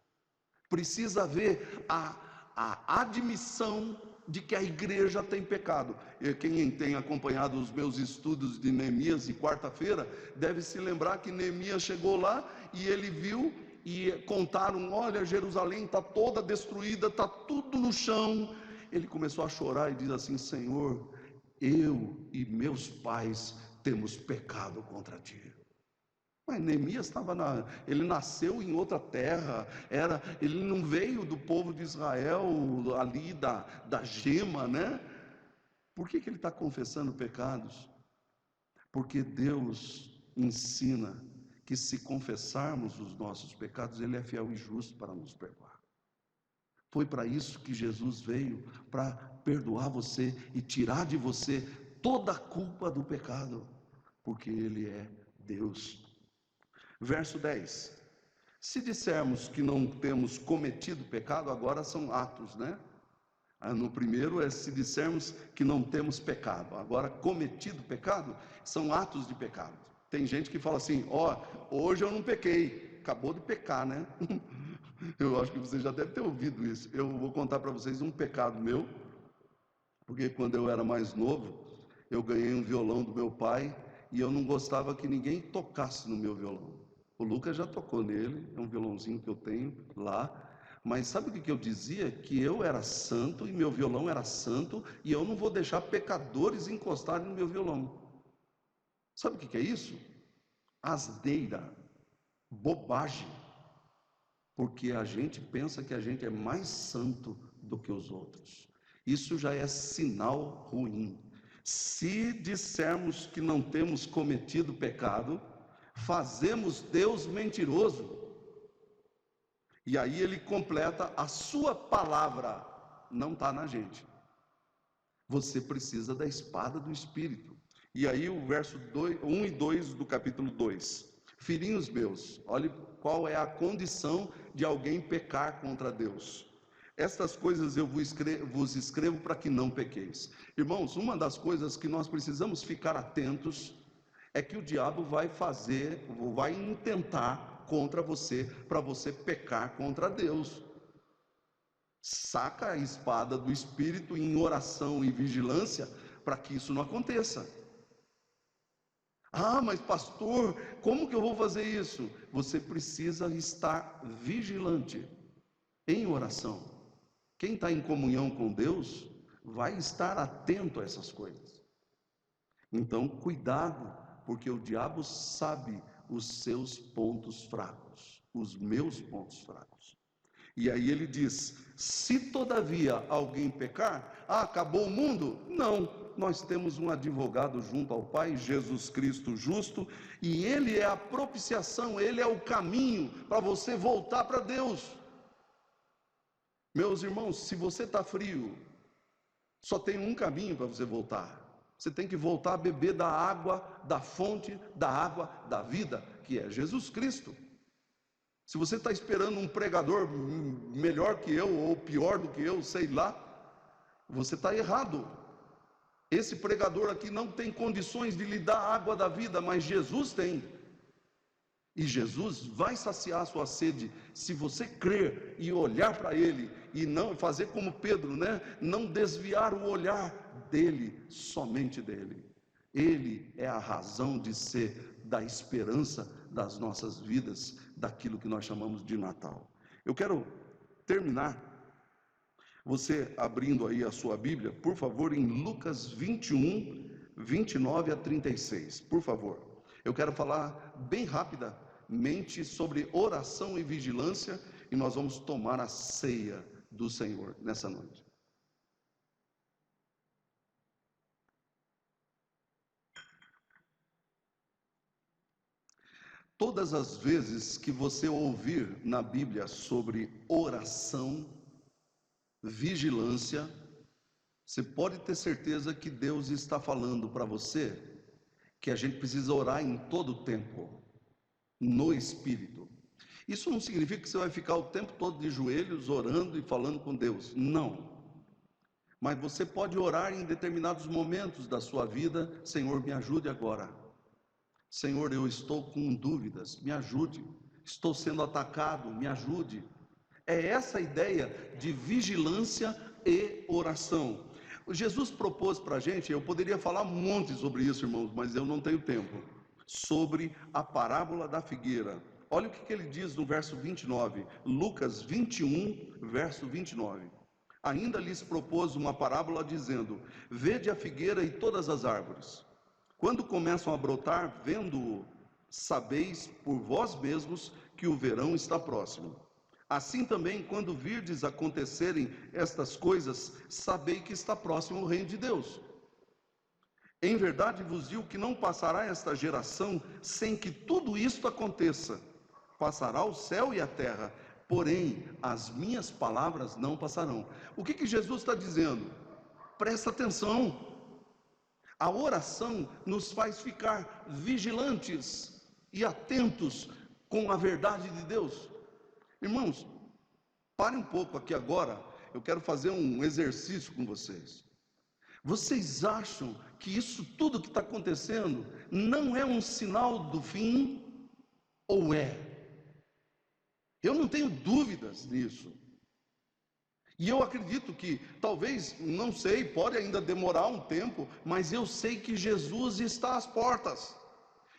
Precisa haver a admissão de que a igreja tem pecado. E quem tem acompanhado os meus estudos de Neemias e quarta-feira, deve se lembrar que Neemias chegou lá e ele viu e contaram: olha, Jerusalém está toda destruída, está tudo no chão. Ele começou a chorar e diz assim: Senhor, eu e meus pais temos pecado contra ti. Mas Neemias ele nasceu em outra terra, ele não veio do povo de Israel, ali da gema, né? Por que ele está confessando pecados? Porque Deus ensina que se confessarmos os nossos pecados, Ele é fiel e justo para nos perdoar. Foi para isso que Jesus veio, para perdoar você e tirar de você toda a culpa do pecado, porque Ele é Deus. Verso 10. Se dissermos que não temos cometido pecado, agora são atos, né? No primeiro é se dissermos que não temos pecado. Agora, cometido pecado, são atos de pecado. Tem gente que fala assim: hoje eu não pequei. Acabou de pecar, né? Eu acho que você já deve ter ouvido isso. Eu vou contar para vocês um pecado meu, porque quando eu era mais novo, eu ganhei um violão do meu pai e eu não gostava que ninguém tocasse no meu violão. O Lucas já tocou nele, é um violãozinho que eu tenho lá. Mas sabe o que eu dizia? Que eu era santo e meu violão era santo e eu não vou deixar pecadores encostarem no meu violão. Sabe o que é isso? Asneira, bobagem. Porque a gente pensa que a gente é mais santo do que os outros. Isso já é sinal ruim. Se dissermos que não temos cometido pecado, fazemos Deus mentiroso. E aí ele completa: a sua palavra não está na gente. Você precisa da espada do Espírito. E aí o verso 1 e 2 do capítulo 2. Filhinhos meus, olhe qual é a condição de alguém pecar contra Deus. Estas coisas eu vos escrevo para que não pequeis. Irmãos, uma das coisas que nós precisamos ficar atentos é que o diabo vai intentar contra você, para você pecar contra Deus. Saca a espada do Espírito em oração e vigilância para que isso não aconteça. Ah, mas pastor, como que eu vou fazer isso? Você precisa estar vigilante, em oração. Quem está em comunhão com Deus, vai estar atento a essas coisas. Então, cuidado, porque o diabo sabe os seus pontos fracos, os meus pontos fracos. E aí ele diz: se todavia alguém pecar, acabou o mundo? Não. Nós temos um advogado junto ao Pai, Jesus Cristo justo, e Ele é a propiciação, Ele é o caminho para você voltar para Deus. Meus irmãos, se você está frio, só tem um caminho para você voltar. Você tem que voltar a beber da água, da fonte da água da vida, que é Jesus Cristo. Se você está esperando um pregador melhor que eu, ou pior do que eu, sei lá, você está errado. Esse pregador aqui não tem condições de lhe dar a água da vida, mas Jesus tem. E Jesus vai saciar a sua sede, se você crer e olhar para Ele, e não fazer como Pedro, não desviar o olhar dele, somente dele. Ele é a razão de ser da esperança das nossas vidas, daquilo que nós chamamos de Natal. Eu quero terminar, você abrindo aí a sua Bíblia, por favor, em Lucas 21, 29 a 36, por favor. Eu quero falar bem rapidamente sobre oração e vigilância, e nós vamos tomar a ceia do Senhor nessa noite. Todas as vezes que você ouvir na Bíblia sobre oração, vigilância, você pode ter certeza que Deus está falando para você que a gente precisa orar em todo o tempo, no Espírito. Isso não significa que você vai ficar o tempo todo de joelhos orando e falando com Deus, não. Mas você pode orar em determinados momentos da sua vida: Senhor, me ajude agora. Senhor, eu estou com dúvidas, me ajude. Estou sendo atacado, me ajude. É essa a ideia de vigilância e oração. Jesus propôs para a gente, eu poderia falar um monte sobre isso, irmãos, mas eu não tenho tempo, sobre a parábola da figueira. Olha o que ele diz no verso 29, Lucas 21, verso 29. Ainda lhes propôs uma parábola dizendo: vede a figueira e todas as árvores. Quando começam a brotar, vendo-o, sabeis por vós mesmos que o verão está próximo. Assim também, quando virdes acontecerem estas coisas, sabei que está próximo o reino de Deus. Em verdade vos digo que não passará esta geração sem que tudo isto aconteça. Passará o céu e a terra, porém as minhas palavras não passarão. O que Jesus está dizendo? Presta atenção. A oração nos faz ficar vigilantes e atentos com a verdade de Deus. Irmãos, pare um pouco aqui agora, eu quero fazer um exercício com vocês. Vocês acham que isso tudo que está acontecendo não é um sinal do fim? Ou é? Eu não tenho dúvidas nisso. E eu acredito que, talvez, não sei, pode ainda demorar um tempo, mas eu sei que Jesus está às portas.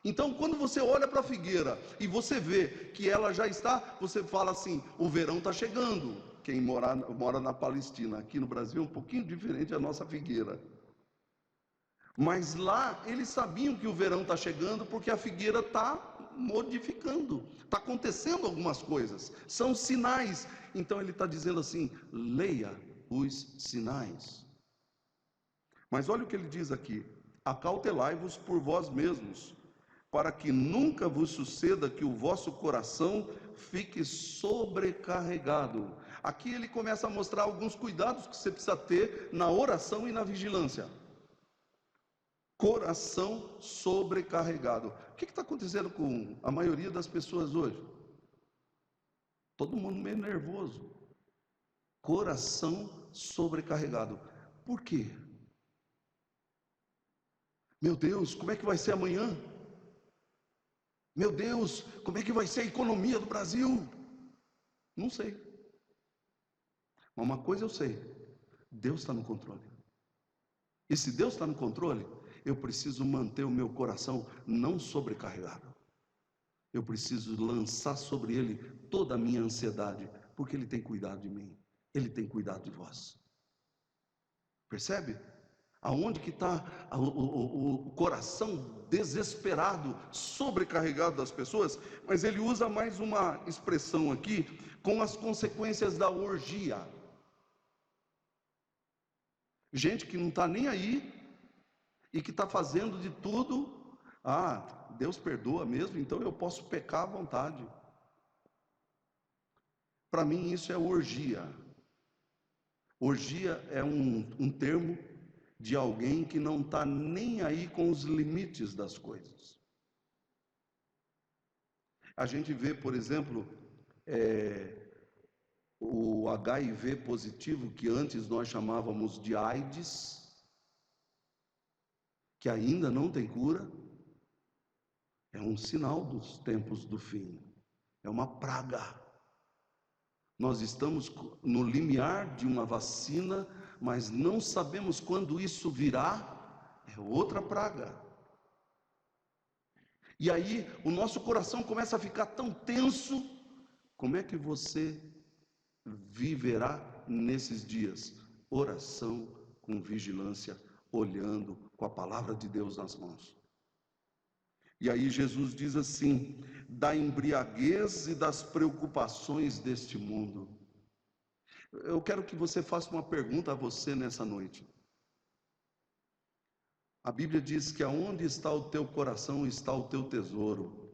Então, quando você olha para a figueira e você vê que ela já está, você fala assim: o verão está chegando. Quem mora na Palestina, aqui no Brasil é um pouquinho diferente da nossa figueira. Mas lá eles sabiam que o verão está chegando, porque a figueira está modificando, está acontecendo algumas coisas, são sinais. Então ele está dizendo assim: leia os sinais. Mas olha o que ele diz aqui: acautelai-vos por vós mesmos, para que nunca vos suceda que o vosso coração fique sobrecarregado. Aqui ele começa a mostrar alguns cuidados que você precisa ter na oração e na vigilância. Coração sobrecarregado. O que está acontecendo com a maioria das pessoas hoje? Todo mundo meio nervoso. Coração sobrecarregado. Por quê? Meu Deus, como é que vai ser amanhã? Meu Deus, como é que vai ser a economia do Brasil? Não sei. Mas uma coisa eu sei: Deus está no controle. E se Deus está no controle, eu preciso manter o meu coração não sobrecarregado. Eu preciso lançar sobre Ele toda a minha ansiedade, porque Ele tem cuidado de mim, Ele tem cuidado de vós. Percebe? Aonde que está o coração desesperado, sobrecarregado das pessoas? Mas ele usa mais uma expressão aqui, com as consequências da orgia. Gente que não está nem aí, e que está fazendo de tudo. Deus perdoa mesmo, então eu posso pecar à vontade. Para mim isso é orgia. Orgia é um termo de alguém que não está nem aí com os limites das coisas. A gente vê, por exemplo, o HIV positivo, que antes nós chamávamos de AIDS, que ainda não tem cura, é um sinal dos tempos do fim, é uma praga. Nós estamos no limiar de uma vacina, mas não sabemos quando isso virá, é outra praga. E aí o nosso coração começa a ficar tão tenso. Como é que você viverá nesses dias? Oração com vigilância, olhando com a palavra de Deus nas mãos. E aí Jesus diz assim: da embriaguez e das preocupações deste mundo. Eu quero que você faça uma pergunta a você nessa noite. A Bíblia diz que aonde está o teu coração está o teu tesouro.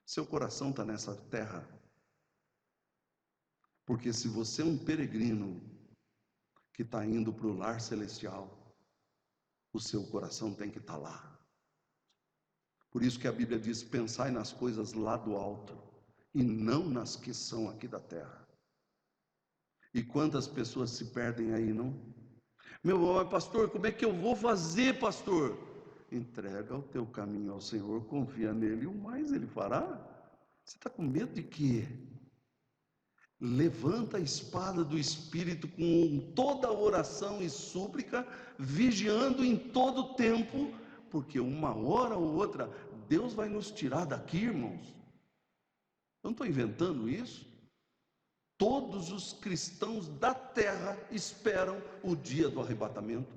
Seu coração está nessa terra. Porque se você é um peregrino que está indo para o lar celestial, o seu coração tem que estar lá. Por isso que a Bíblia diz: pensai nas coisas lá do alto, e não nas que são aqui da terra. E quantas pessoas se perdem aí, não? Meu pastor, como é que eu vou fazer, pastor? Entrega o teu caminho ao Senhor, confia nele, e o mais Ele fará. Você está com medo de quê? Levanta a espada do Espírito com toda oração e súplica, vigiando em todo tempo, porque uma hora ou outra Deus vai nos tirar daqui, irmãos. Eu não estou inventando isso. Todos os cristãos da terra esperam o dia do arrebatamento,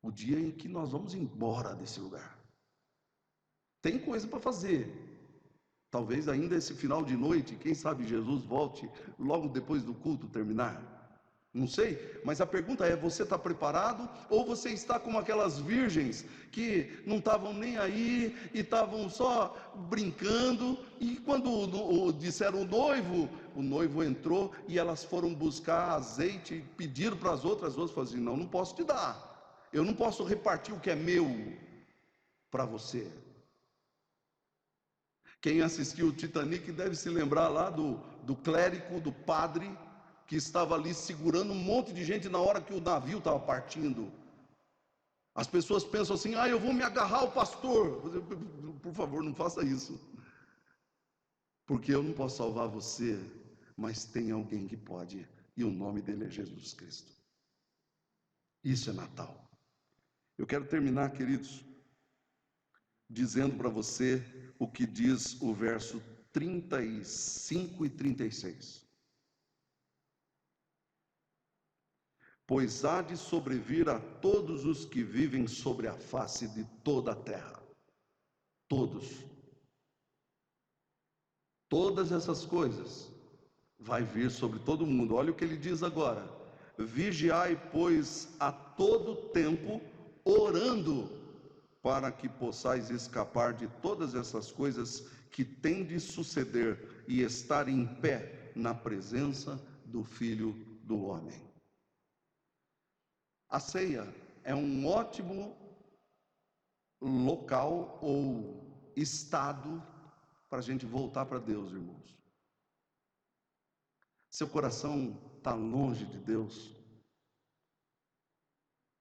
o dia em que nós vamos embora desse lugar. Tem coisa para fazer. Talvez ainda esse final de noite, quem sabe Jesus volte logo depois do culto terminar. Não sei, mas a pergunta é: você está preparado? Ou você está como aquelas virgens que não estavam nem aí e estavam só brincando, e quando disseram o noivo entrou e elas foram buscar azeite e pediram para as outras falaram assim: não posso te dar, eu não posso repartir o que é meu para você. Quem assistiu o Titanic deve se lembrar lá do clérigo, do padre, que estava ali segurando um monte de gente na hora que o navio estava partindo. As pessoas pensam assim: eu vou me agarrar ao pastor. Por favor, não faça isso. Porque eu não posso salvar você, mas tem alguém que pode, e o nome dele é Jesus Cristo. Isso é Natal. Eu quero terminar, queridos, dizendo para você o que diz o verso 35 e 36. Pois há de sobrevir a todos os que vivem sobre a face de toda a terra. Todos. Todas essas coisas vai vir sobre todo mundo. Olha o que ele diz agora: vigiai, pois, a todo tempo, orando. para que possais escapar de todas essas coisas que têm de suceder e estar em pé na presença do Filho do Homem. A ceia é um ótimo local ou estado para a gente voltar para Deus, irmãos. Seu coração está longe de Deus,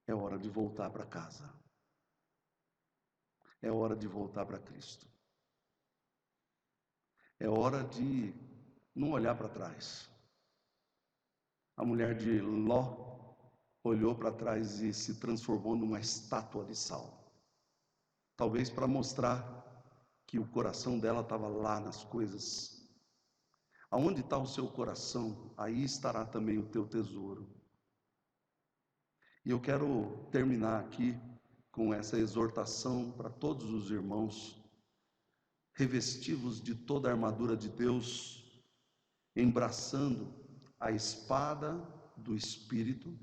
é hora de voltar para casa. É hora de voltar para Cristo. É hora de não olhar para trás. A mulher de Ló olhou para trás e se transformou numa estátua de sal. Talvez para mostrar que o coração dela estava lá nas coisas. Aonde está o seu coração, aí estará também o teu tesouro. E eu quero terminar aqui com essa exortação para todos os irmãos, revestivos de toda a armadura de Deus, embraçando a espada do Espírito,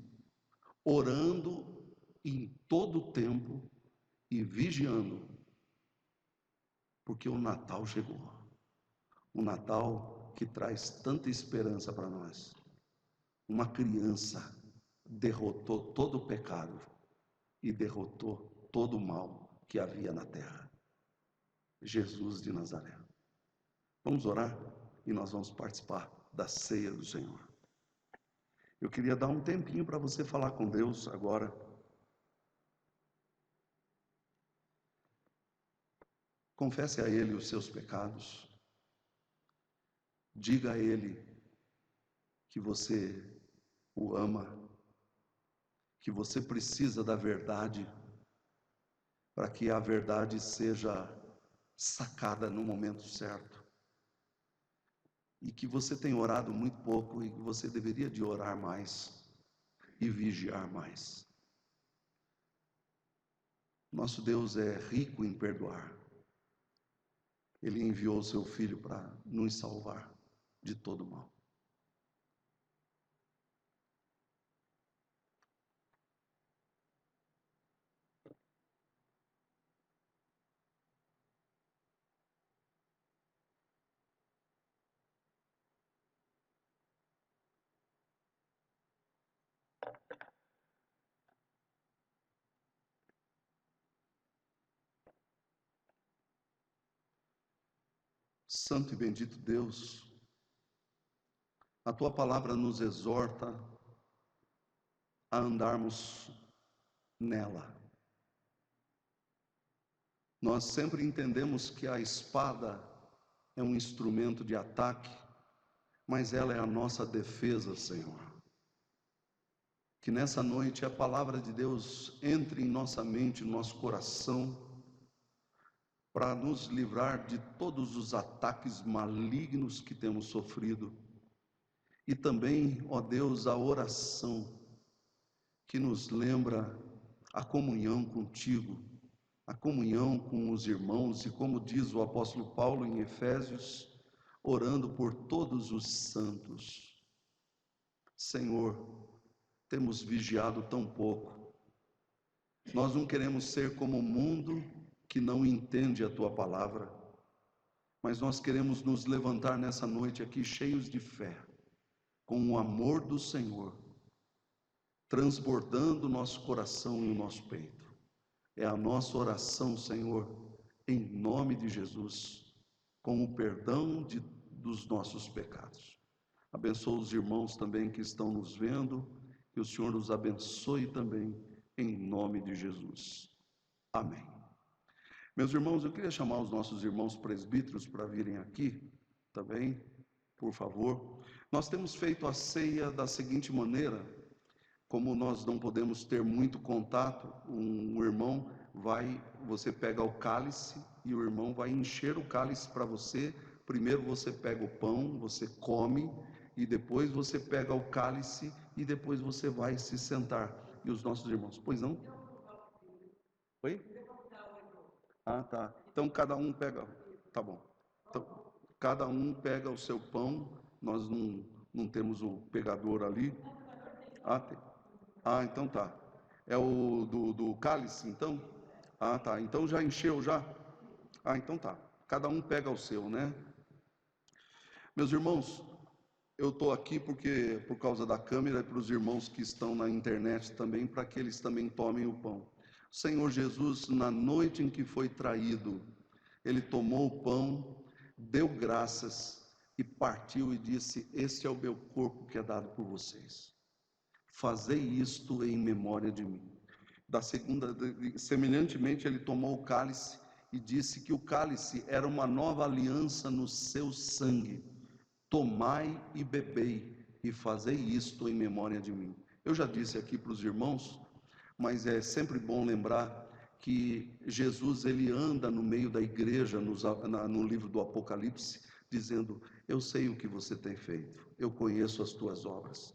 orando em todo o tempo e vigiando, porque o Natal chegou. O Natal que traz tanta esperança para nós. Uma criança derrotou todo o pecado e derrotou todo o mal que havia na terra. Jesus de Nazaré. Vamos orar e nós vamos participar da ceia do Senhor. Eu queria dar um tempinho para você falar com Deus agora. Confesse a Ele os seus pecados. Diga a Ele que você o ama, que você precisa da verdade, para que a verdade seja sacada no momento certo. E que você tem orado muito pouco e que você deveria de orar mais e vigiar mais. Nosso Deus é rico em perdoar. Ele enviou o seu Filho para nos salvar de todo mal. Santo e bendito Deus, a Tua palavra nos exorta a andarmos nela. Nós sempre entendemos que a espada é um instrumento de ataque, mas ela é a nossa defesa, Senhor. Que nessa noite a palavra de Deus entre em nossa mente, no nosso coração, para nos livrar de todos os ataques malignos que temos sofrido. E também, ó Deus, a oração que nos lembra a comunhão contigo, a comunhão com os irmãos, e como diz o apóstolo Paulo em Efésios, orando por todos os santos. Senhor, temos vigiado tão pouco. Nós não queremos ser como o mundo que não entende a Tua palavra, mas nós queremos nos levantar nessa noite aqui cheios de fé, com o amor do Senhor, transbordando o nosso coração e o nosso peito. É a nossa oração, Senhor, em nome de Jesus, com o perdão dos nossos pecados. Abençoa os irmãos também que estão nos vendo, que o Senhor nos abençoe também, em nome de Jesus. Amém. Meus irmãos, eu queria chamar os nossos irmãos presbíteros para virem aqui também, por favor. Nós temos feito a ceia da seguinte maneira: como nós não podemos ter muito contato, um irmão você pega o cálice e o irmão vai encher o cálice para você. Primeiro você pega o pão, você come, e depois você pega o cálice e depois você vai se sentar. E os nossos irmãos, pois não? Oi? Ah, tá. Então cada um pega, tá bom. Então, cada um pega o seu pão, nós não temos o pegador ali. Ah, tem. Ah, então tá. É o do cálice, então? Ah, tá. Então já encheu já? Ah, então tá. Cada um pega o seu, né? Meus irmãos, eu estou aqui porque por causa da câmera e para os irmãos que estão na internet também, para que eles também tomem o pão. O Senhor Jesus, na noite em que foi traído, ele tomou o pão, deu graças e partiu e disse: "Este é o meu corpo que é dado por vocês. Fazei isto em memória de mim." Semelhantemente, ele tomou o cálice e disse que o cálice era uma nova aliança no seu sangue. "Tomai e bebei, e fazei isto em memória de mim." Eu já disse aqui para os irmãos, mas é sempre bom lembrar que Jesus, ele anda no meio da igreja, no livro do Apocalipse, dizendo: "Eu sei o que você tem feito, eu conheço as tuas obras."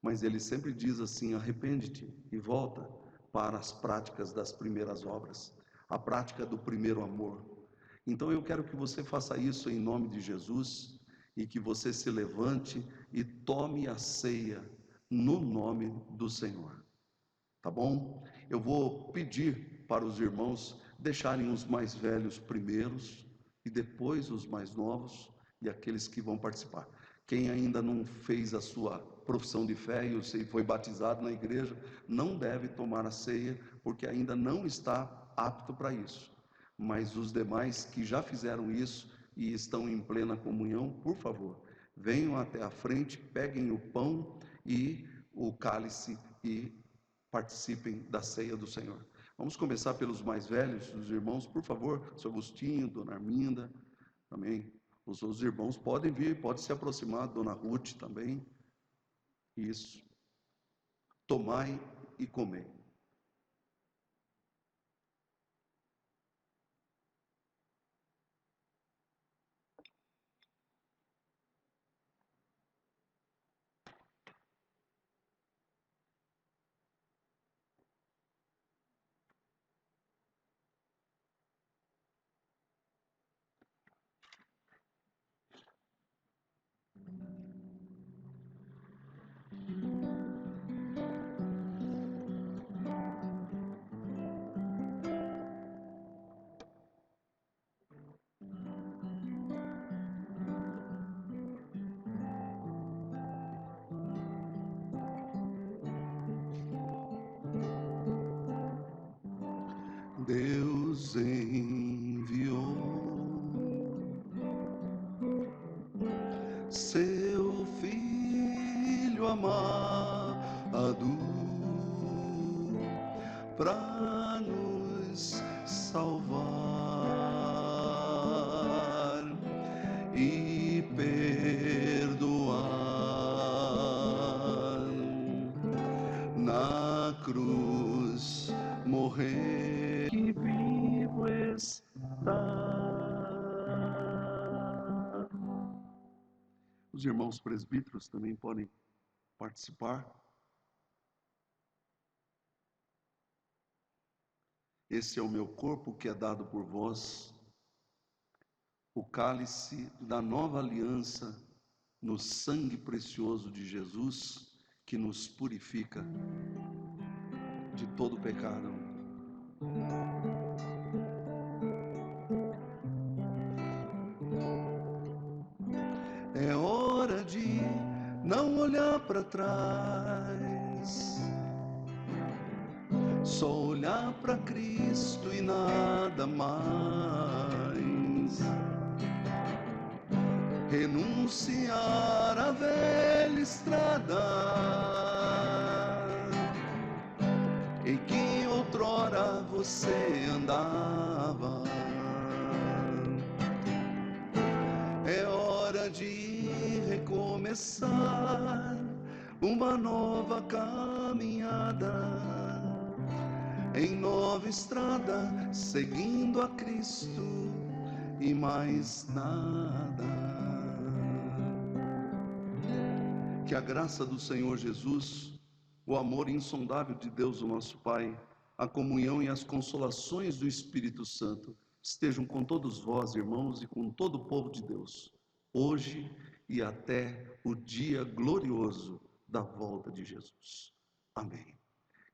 Mas ele sempre diz assim: "Arrepende-te e volta para as práticas das primeiras obras, a prática do primeiro amor." Então eu quero que você faça isso em nome de Jesus e que você se levante e tome a ceia no nome do Senhor. Tá bom? Eu vou pedir para os irmãos deixarem os mais velhos primeiros e depois os mais novos e aqueles que vão participar. Quem ainda não fez a sua profissão de fé e foi batizado na igreja, não deve tomar a ceia, porque ainda não está apto para isso. Mas os demais que já fizeram isso e estão em plena comunhão, por favor, venham até a frente, peguem o pão e o cálice e participem da ceia do Senhor. Vamos começar pelos mais velhos, os irmãos, por favor, seu Agostinho, dona Arminda, também. Os outros irmãos podem vir, pode se aproximar, dona Ruth também. Isso. Tomai e comei. Deus enviou seu Filho amado para nos salvar e perdoar. Na cruz morrer, que vivo está. Os irmãos presbíteros também podem participar. Esse é o meu corpo que é dado por vós, o cálice da nova aliança no sangue precioso de Jesus, que nos purifica de todo pecado. É hora de não olhar para trás, só olhar para Cristo e nada mais. Renunciar à velha estrada em que outrora você andava. É hora de recomeçar uma nova caminhada em nova estrada, seguindo a Cristo e mais nada. Que a graça do Senhor Jesus, o amor insondável de Deus, o nosso Pai, a comunhão e as consolações do Espírito Santo estejam com todos vós, irmãos, e com todo o povo de Deus, hoje e até o dia glorioso da volta de Jesus. Amém.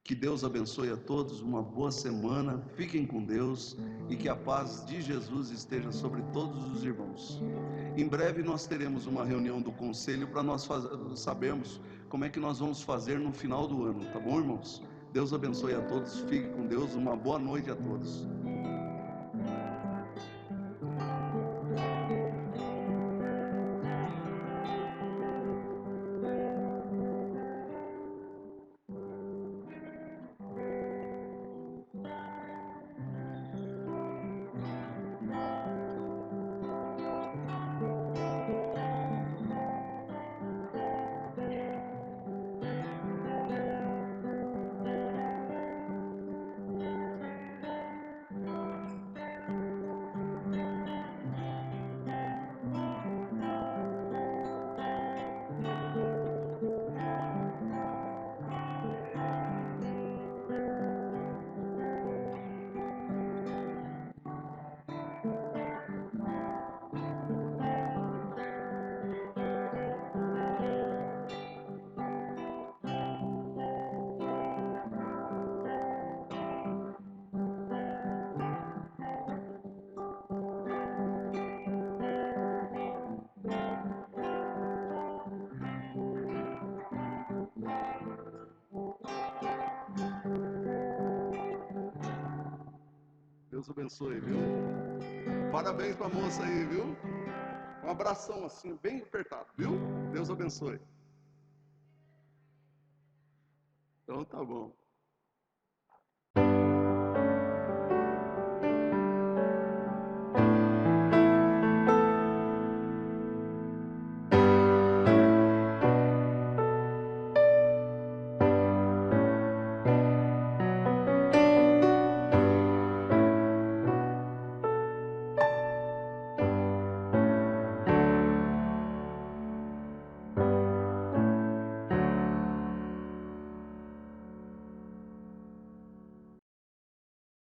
Que Deus abençoe a todos, uma boa semana, fiquem com Deus e que a paz de Jesus esteja sobre todos os irmãos. Em breve nós teremos uma reunião do conselho para nós sabermos como é que nós vamos fazer no final do ano, tá bom, irmãos? Deus abençoe a todos, fiquem com Deus, uma boa noite a todos. Deus abençoe, viu? Parabéns para a moça aí, viu? Um abração assim, bem apertado, viu? Deus abençoe. Então tá bom.